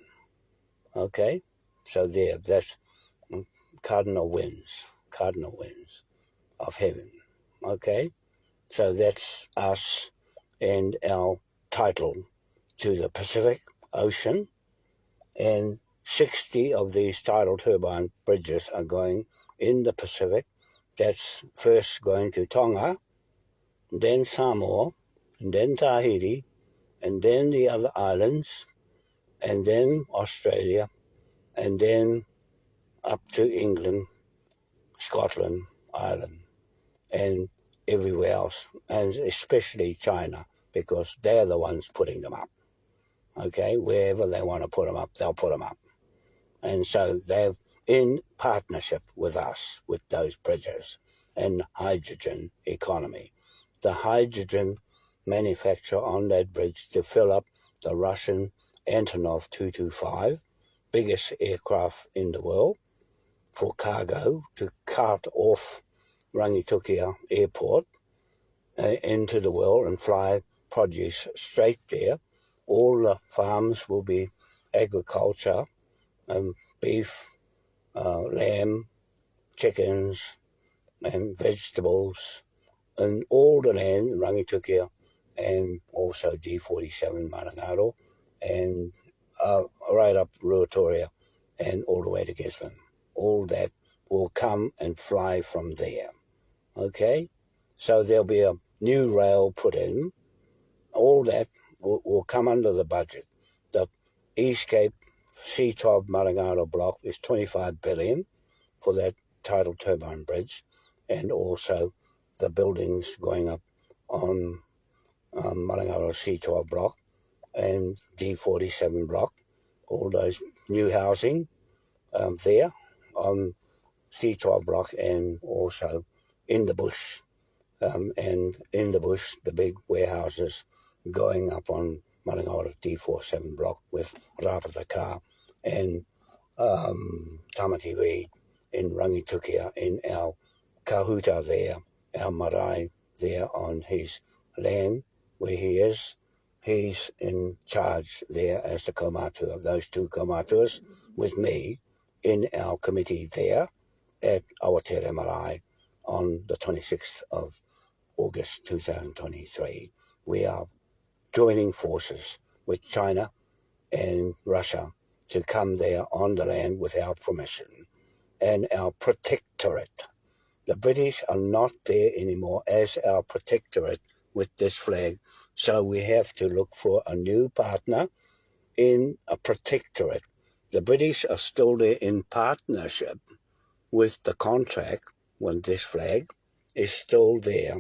Speaker 1: Okay, so that's cardinal winds of heaven. Okay, so that's us and our title to the Pacific Ocean, and 60 of these tidal turbine bridges are going in the Pacific. That's first going to Tonga, then Samoa, and then Tahiti, and then the other islands, and then Australia, and then up to England, Scotland, Ireland, and everywhere else, and especially China, because they're the ones putting them up. Okay, wherever they want to put them up, they'll put them up. And so they're in partnership with us, with those bridges and hydrogen economy. The hydrogen manufacture on that bridge to fill up the Russian Antonov 225, biggest aircraft in the world, for cargo to cart off Rangitukia Airport into the world and fly produce straight there. All the farms will be agriculture, beef, lamb, chickens, and vegetables, and all the land in Rangitukia, and also D47 Marangaro, and right up Ruatoria, and all the way to Gisborne. All that will come and fly from there. Okay? So there'll be a new rail put in. All that will come under the budget. The East Cape C12 Marangaro block is $25 billion for that tidal turbine bridge, and also the buildings going up on Marangaro C12 block and D47 block, all those new housing there on C12 block, and also in the bush. And in the bush, the big warehouses going up on Marangara D47 block with Rapataka and Tamati Reid in Rangitukia, in our kahuta there, our marae there on his land where he is. He's in charge there as the kaumātua of those two kaumātuas with me in our committee there at Awatere Marae on the 26th of August 2023. We are joining forces with China and Russia to come there on the land without permission, and our protectorate. The British are not there anymore as our protectorate with this flag, so we have to look for a new partner in a protectorate. The British are still there in partnership with the contract when this flag is still there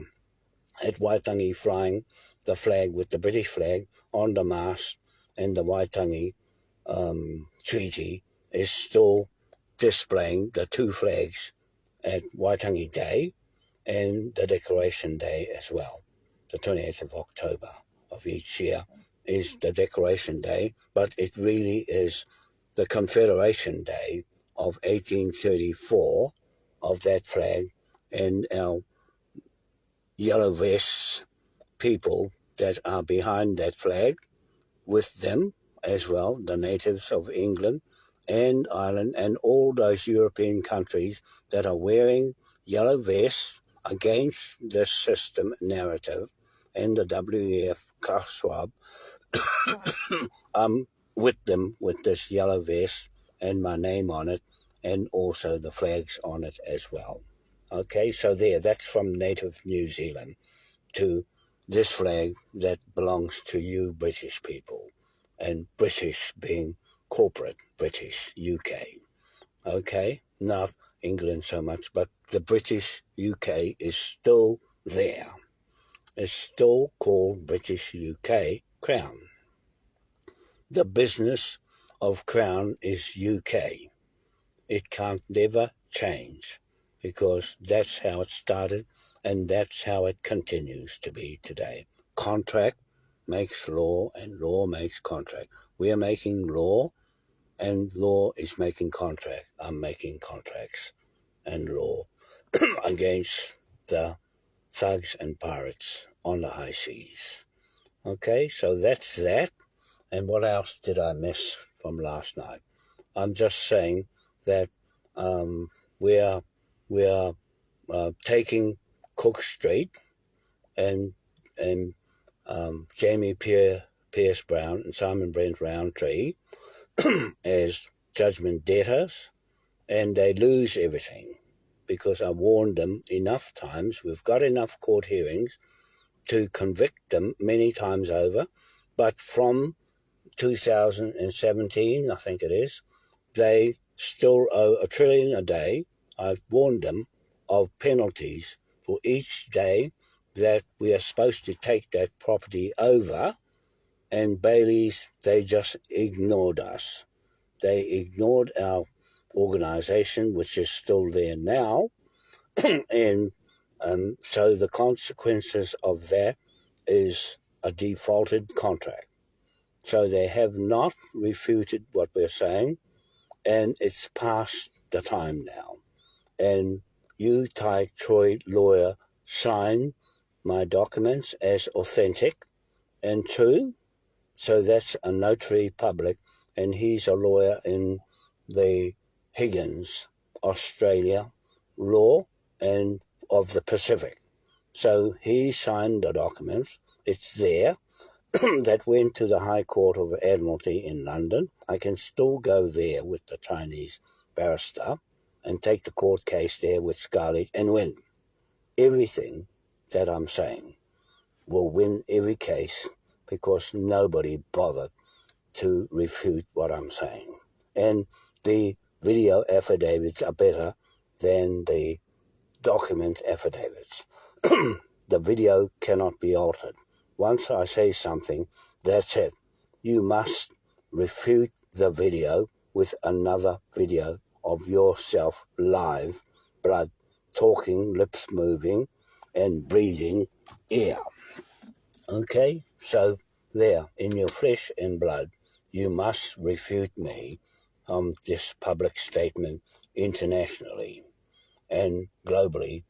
Speaker 1: at Waitangi, flying the flag with the British flag on the mast, and the Waitangi treaty is still displaying the two flags at Waitangi Day and the Decoration Day as well. The 28th of October of each year is the Decoration Day, but it really is the Confederation Day of 1834 of that flag, and our yellow vests people that are behind that flag with them as well, the natives of England and Ireland and all those European countries that are wearing yellow vests against this system narrative, and the WEF swab with them with this yellow vest and my name on it, and also the flags on it as well. Okay, so that's from native New Zealand to this flag that belongs to you British people, and British being corporate British UK. Okay, not England so much, but the British UK is still there. It's still called British UK Crown. The business of Crown is UK. It can't never change, because that's how it started and that's how it continues to be today. Contract makes law and law makes contract. We are making law and law is making contract. I'm making contracts and law against the thugs and pirates on the high seas. Okay, so that's that. And what else did I miss from last night? I'm just saying that we are taking Cook Street and Jamie Pierce Brown and Simon Brent Roundtree as judgment debtors, and they lose everything because I warned them enough times. We've got enough court hearings to convict them many times over, but from 2017, I think it is, they still owe $1 trillion a day. I've warned them of penalties for each day that we are supposed to take that property over, and Baileys, they just ignored us. They ignored our organisation, which is still there now, and so the consequences of that is a defaulted contract. So they have not refuted what we're saying, and it's past the time now. And you, Tai Troy lawyer, sign my documents as authentic and true. So that's a notary public, and he's a lawyer in the Higgins, Australia law and of the Pacific. So he signed the documents. It's there. That went to the High Court of Admiralty in London. I can still go there with the Chinese barrister and take the court case there with Scarlett and win. Everything that I'm saying will win every case because nobody bothered to refute what I'm saying. And the video affidavits are better than the document affidavits. The video cannot be altered. Once I say something, that's it. You must refute the video with another video of yourself live, blood, talking, lips moving, and breathing air. Okay? So there, in your flesh and blood, you must refute me on this public statement internationally and globally.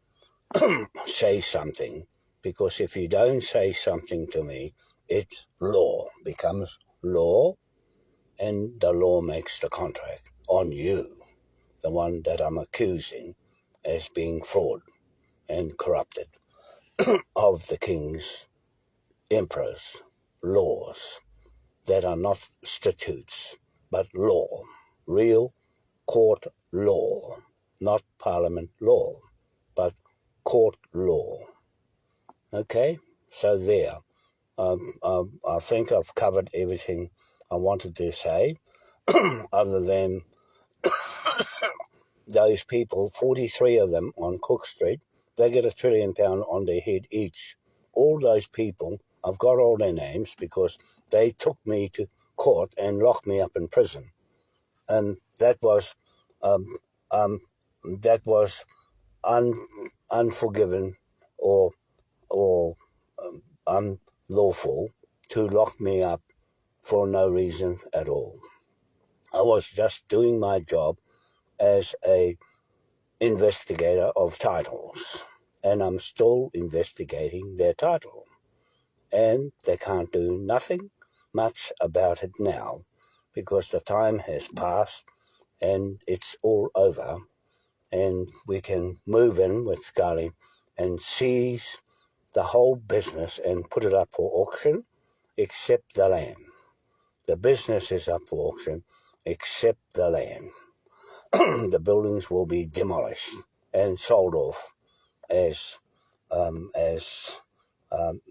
Speaker 1: Say something, because if you don't say something to me, it's law, becomes law, and the law makes the contract on you, the one that I'm accusing as being fraud and corrupted of the king's, emperor's laws that are not statutes, but law, real court law, not parliament law, but court law. Okay, so there. I think I've covered everything I wanted to say, other than those people, 43 of them on Cook Street, they get £1 trillion on their head each. All those people, I've got all their names because they took me to court and locked me up in prison, and that was unforgiven or unlawful to lock me up for no reason at all. I was just doing my job as a investigator of titles, and I'm still investigating their title, and they can't do nothing much about it now because the time has passed and it's all over, and we can move in with Scully and seize the whole business and put it up for auction, except the land. The business is up for auction, except the land. The buildings will be demolished and sold off as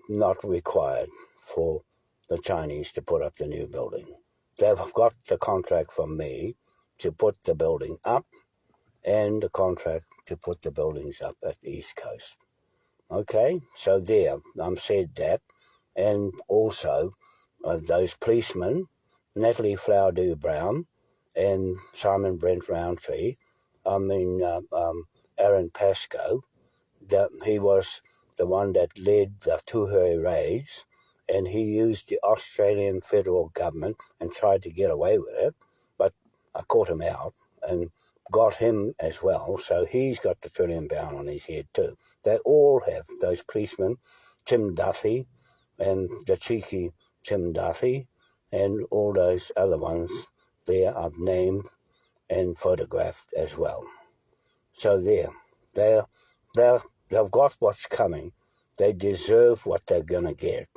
Speaker 1: not required for the Chinese to put up the new building. They've got the contract from me to put the building up and the contract to put the buildings up at the East Coast. Okay, so there, I'm said that. And also those policemen, Natalie Flowerdew Brown and Simon Brent Roundtree, Aaron Pascoe, that he was the one that led the Tuhe raids, and he used the Australian federal government and tried to get away with it, but I caught him out and got him as well, so he's got the £1 trillion on his head too. They all have, those policemen, Tim Duthie and the cheeky Tim Duthie and all those other ones there I've named and photographed as well. So there, they've got what's coming. They deserve what they're going to get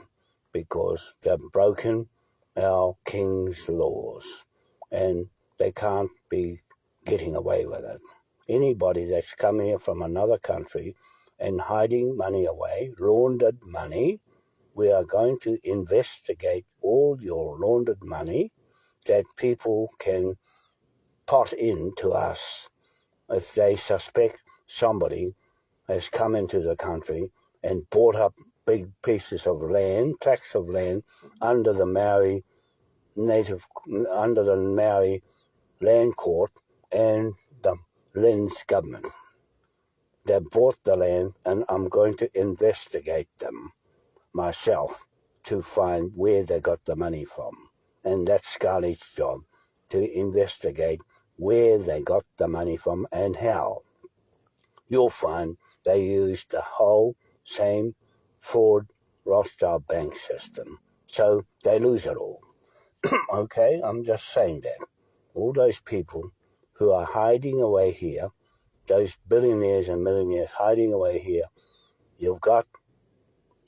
Speaker 1: because they've broken our king's laws and they can't be getting away with it. Anybody that's come here from another country and hiding money away, laundered money. We are going to investigate all your laundered money that people can pot in to us if they suspect somebody has come into the country and bought up big pieces of land, tracts of land, under the Maori land court and the Lynn's government. They bought the land, and I'm going to investigate them myself to find where they got the money from. And that's Scarlett's job, to investigate where they got the money from and how. You'll find they used the whole same fraud Rothschild bank system. So they lose it all. Okay, I'm just saying that. All those people who are hiding away here, those billionaires and millionaires hiding away here, you've got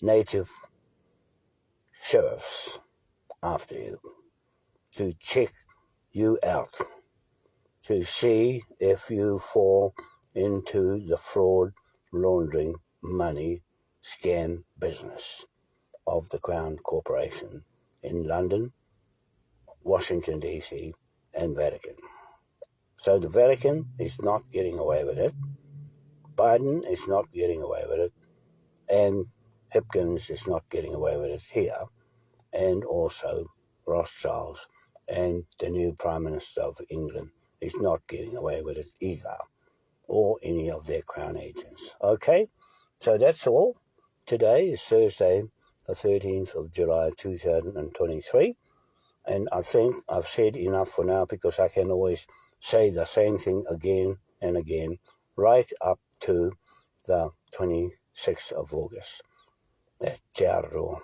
Speaker 1: native sheriffs after you to check you out, to see if you fall into the fraud, laundering, money, scam business of the Crown Corporation in London, Washington, D.C., and Vatican. So the Vatican is not getting away with it. Biden is not getting away with it. And Hipkins is not getting away with it here. And also Rothschilds and the new Prime Minister of England is not getting away with it either, or any of their Crown agents. Okay, so that's all. Today is Thursday, the 13th of July 2023, and I think I've said enough for now, because I can always say the same thing again and again, right up to the 26th of August. That Te Araroa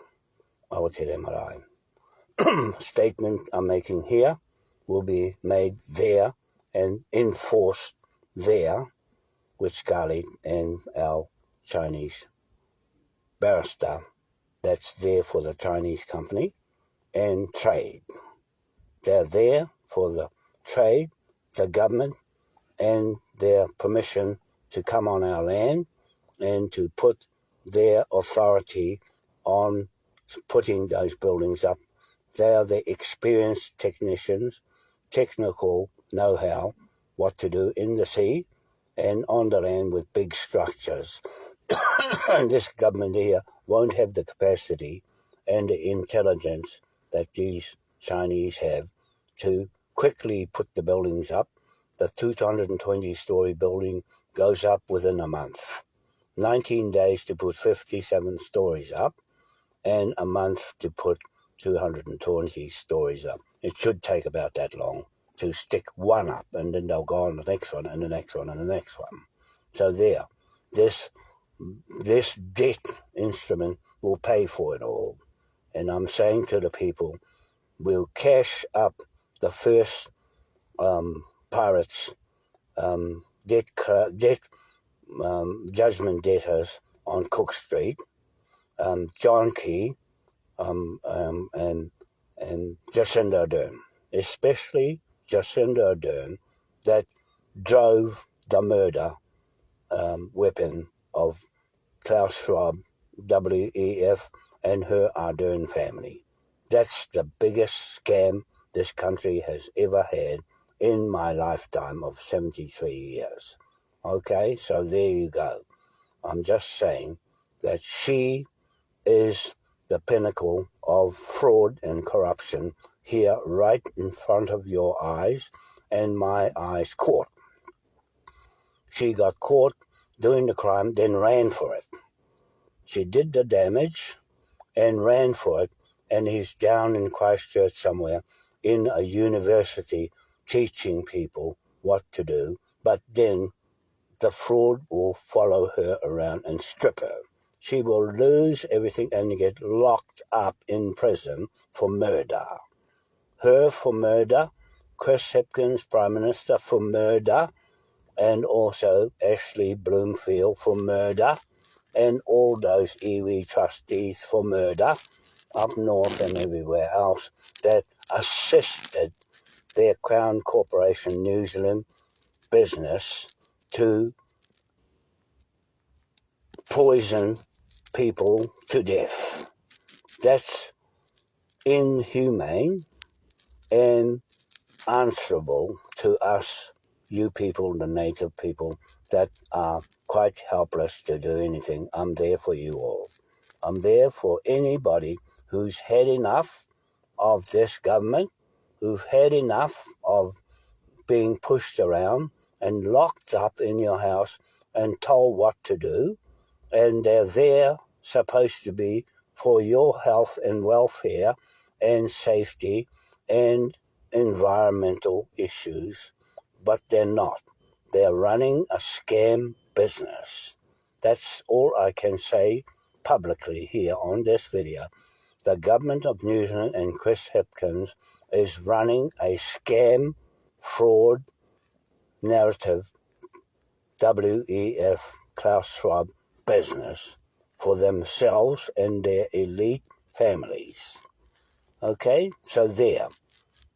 Speaker 1: Aotere Marae. Statement I'm making here will be made there and enforced there with Scarlett and our Chinese barrister that's there for the Chinese company and trade. They're there for the trade, the government, and their permission to come on our land and to put their authority on putting those buildings up. They are the experienced technicians, technical know-how, what to do in the sea and on the land with big structures. And this government here won't have the capacity and the intelligence that these Chinese have to quickly put the buildings up. The 220-story building goes up within a month. 19 days to put 57 stories up, and a month to put 220 stories up. It should take about that long to stick one up, and then they'll go on the next one and the next one and the next one. So there, this debt instrument will pay for it all. And I'm saying to the people, we'll cash up the first pirates' judgment debtors on Cook Street, John Key, and Jacinda Ardern, especially Jacinda Ardern, that drove the murder weapon of Klaus Schwab, WEF, and her Ardern family. That's the biggest scam this country has ever had in my lifetime of 73 years. Okay, so there you go. I'm just saying that she is the pinnacle of fraud and corruption here right in front of your eyes and my eyes caught. She got caught doing the crime, then ran for it. She did the damage and ran for it, and he's down in Christchurch somewhere in a university teaching people what to do, but then the fraud will follow her around and strip her. She will lose everything and get locked up in prison for murder. Her for murder, Chris Hipkins, Prime Minister, for murder, and also Ashley Bloomfield for murder, and all those iwi trustees for murder up north and everywhere else that assisted their Crown Corporation New Zealand business to poison people to death. That's inhumane and answerable to us, you people, the native people, that are quite helpless to do anything. I'm there for you all. I'm there for anybody who's had enough of this government, who've had enough of being pushed around and locked up in your house and told what to do, and they're there supposed to be for your health and welfare and safety and environmental issues, but they're not. They're running a scam business. That's all I can say publicly here on this video. The government of New Zealand and Chris Hipkins is running a scam, fraud, narrative, WEF, Klaus Schwab business for themselves and their elite families. Okay, so there.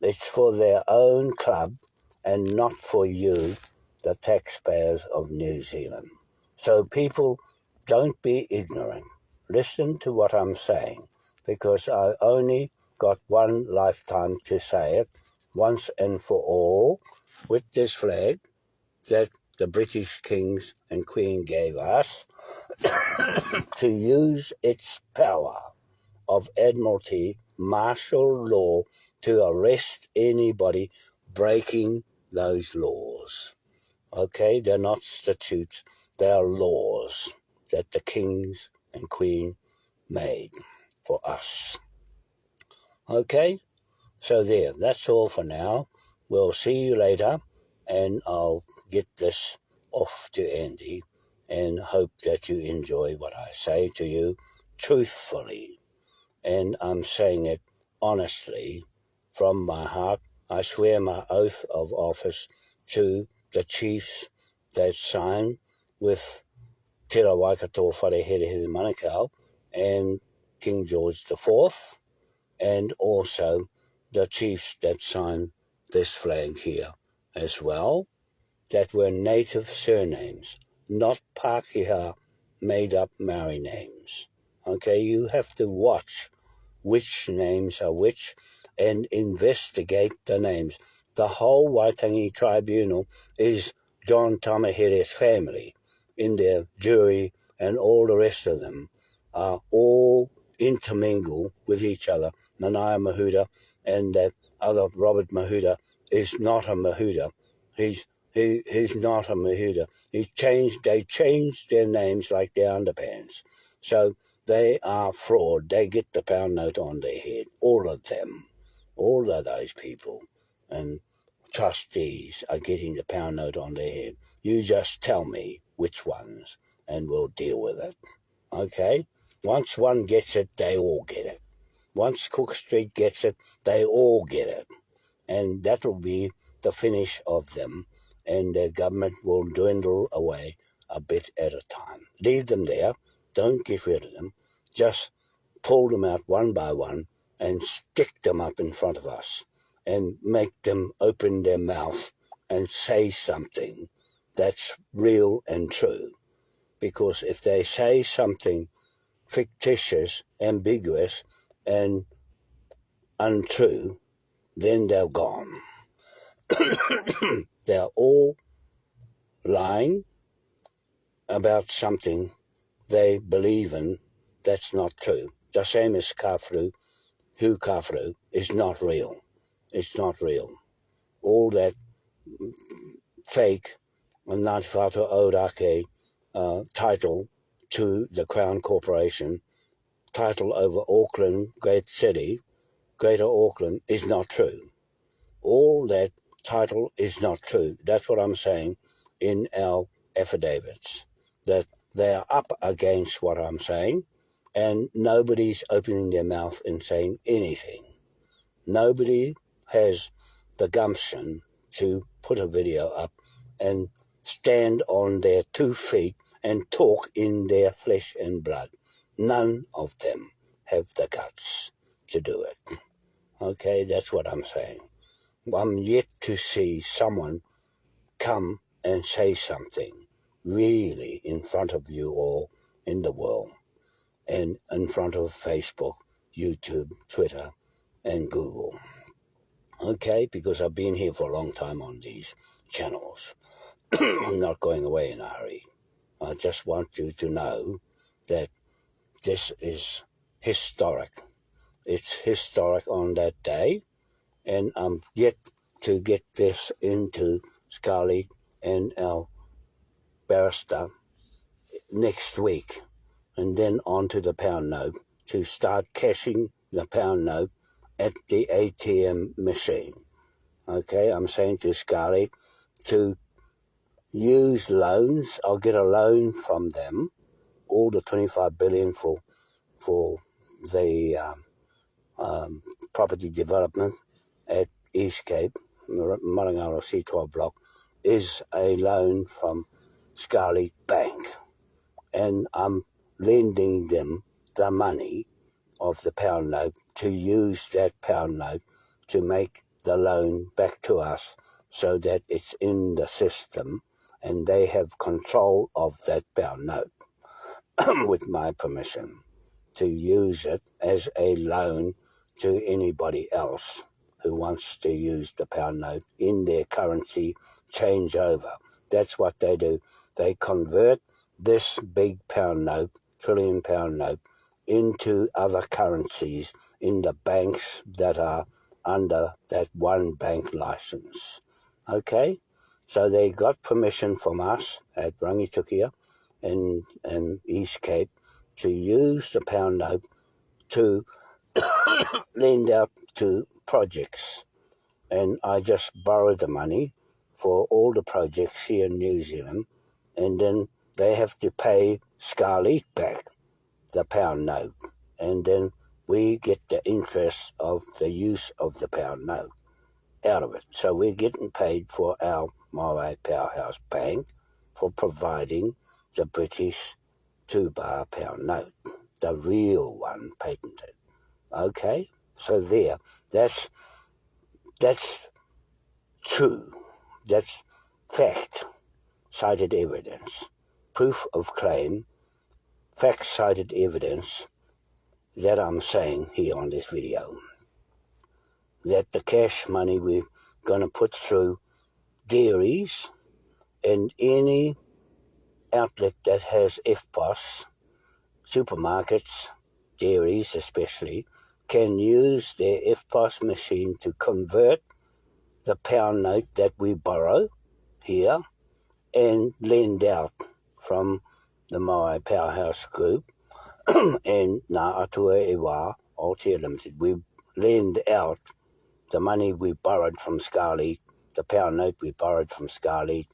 Speaker 1: It's for their own club and not for you, the taxpayers of New Zealand. So people, don't be ignorant. Listen to what I'm saying, because I only got one lifetime to say it once and for all with this flag that the British kings and queen gave us to use its power of admiralty, martial law, to arrest anybody breaking those laws. Okay, they're not statutes, they are laws that the kings and queen made for us. Okay, so there, that's all for now. We'll see you later, and I'll get this off to Andy and hope that you enjoy what I say to you truthfully. And I'm saying it honestly from my heart. I swear my oath of office to the chiefs that signed with Te Waikato Wharehere Manukau and King George IV, and also the chiefs that signed this flag here as well, that were native surnames, not Pākehā made-up Maori names. Okay, you have to watch which names are which and investigate the names. The whole Waitangi Tribunal is John Tamahere's family in their jury, and all the rest of them are all intermingled with each other. Nanaia Mahuta and that other Robert Mahuta is not a Mahuta. He's not a Mahuta. They changed their names like their underpants. So they are fraud. They get the pound note on their head. All of them. All of those people. And trustees are getting the pound note on their head. You just tell me which ones and we'll deal with it. Okay? Once one gets it, they all get it. Once Cook Street gets it, they all get it. And that will be the finish of them. And their government will dwindle away a bit at a time. Leave them there. Don't get rid of them. Just pull them out one by one and stick them up in front of us and make them open their mouth and say something that's real and true. Because if they say something fictitious, ambiguous, and untrue, then they're gone. They're all lying about something they believe in that's not true. The same as kawharu, kawharu is not real. It's not real. All that fake Ngāti Whātua Ōrākei title to the Crown Corporation, title over Auckland, great city, Greater Auckland, is not true. All that title is not true. That's what I'm saying in our affidavits, that they are up against what I'm saying, and nobody's opening their mouth and saying anything. Nobody has the gumption to put a video up and stand on their 2 feet and talk in their flesh and blood. None of them have the guts to do it. Okay, that's what I'm saying. I'm yet to see someone come and say something really in front of you all in the world, and in front of Facebook, YouTube, Twitter, and Google. Okay, because I've been here for a long time on these channels. I'm not going away in a hurry. I just want you to know that this is historic. It's historic on that day, and I'm yet to get this into Scarlett and our barrister next week, and then onto the pound note to start cashing the pound note at the ATM machine. Okay, I'm saying to Scarlett to use loans. I'll get a loan from them, all the $25 billion for the property development at East Cape, Marangara C12 block, is a loan from Scarlett Bank, and I'm lending them the money of the pound note to use that pound note to make the loan back to us so that it's in the system and they have control of that pound note with my permission to use it as a loan to anybody else who wants to use the pound note in their currency changeover. That's what they do. They convert this big pound note, trillion pound note, into other currencies in the banks that are under that one bank license. Okay? So they got permission from us at Rangitukia and East Cape to use the pound note to lend out to projects. And I just borrowed the money for all the projects here in New Zealand, and then they have to pay Scarlett back the pound note, and then we get the interest of the use of the pound note out of it. So we're getting paid for our Moai Powerhouse Bank for providing the British 2-bar pound note, the real one, patented. Okay, so there, that's true, that's fact, cited evidence, proof of claim, fact cited evidence that I'm saying here on this video, that the cash money we're going to put through dairies and any outlet that has FPOS, supermarkets, dairies especially, can use their FPOS machine to convert the pound note that we borrow here and lend out from the Moai Powerhouse Group and Ngā Atua Ewa Aotea Limited. We lend out the money we borrowed from Scarlett, the pound note we borrowed from Scarlett,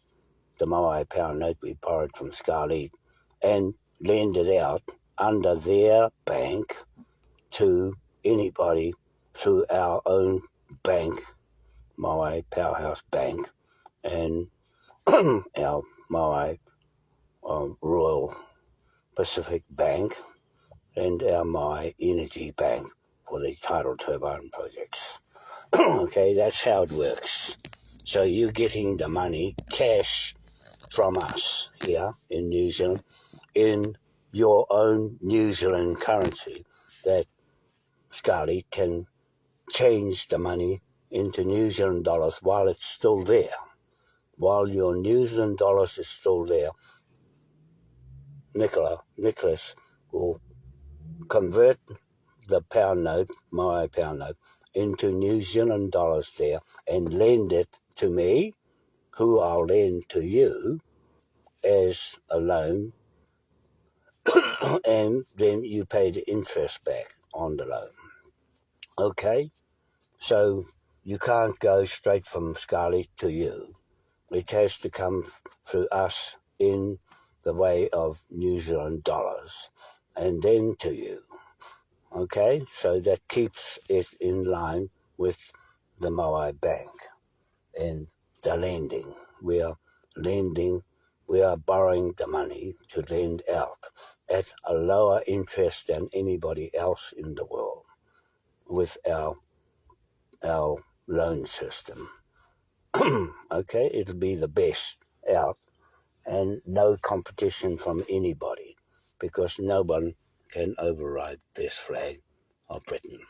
Speaker 1: the Moai pound note we borrowed from Scarlett, and lend it out under their bank to anybody through our own bank, Moai Powerhouse Bank, and our Moai Royal Pacific Bank, and our Moai Energy Bank for the tidal turbine projects. Okay, that's how it works. So you're getting the money, cash, from us here in New Zealand, in your own New Zealand currency, that Scarlett can change the money into New Zealand dollars while it's still there. While your New Zealand dollars is still there, Nicholas will convert the pound note, my pound note, into New Zealand dollars there and lend it to me, who I'll lend to you as a loan, and then you pay the interest back on the loan. Okay? So you can't go straight from Scarlett to you. It has to come through us in the way of New Zealand dollars and then to you. Okay? So that keeps it in line with the Moai Bank and the lending. We are borrowing the money to lend out at a lower interest than anybody else in the world with our loan system. Okay, it'll be the best out and no competition from anybody. because no one can override this flag of Britain.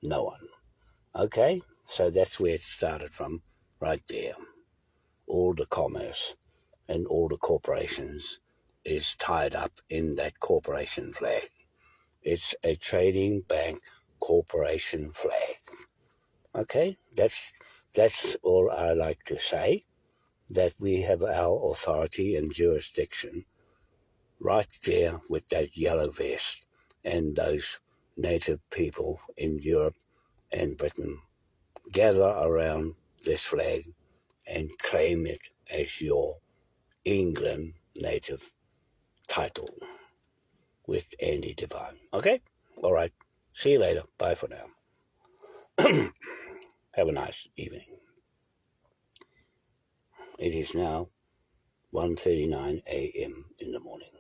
Speaker 1: No one. Okay, so that's where it started from, right there. All the commerce and all the corporations is tied up in that corporation flag. It's a trading bank corporation flag. Okay, that's all I like to say, that we have our authority and jurisdiction right there with that yellow vest and those native people in Europe and Britain gather around this flag and claim it as your England native title with Andy Devine. Okay? All right. See you later. Bye for now. Have a nice evening. It is now 1:39 a.m. in the morning.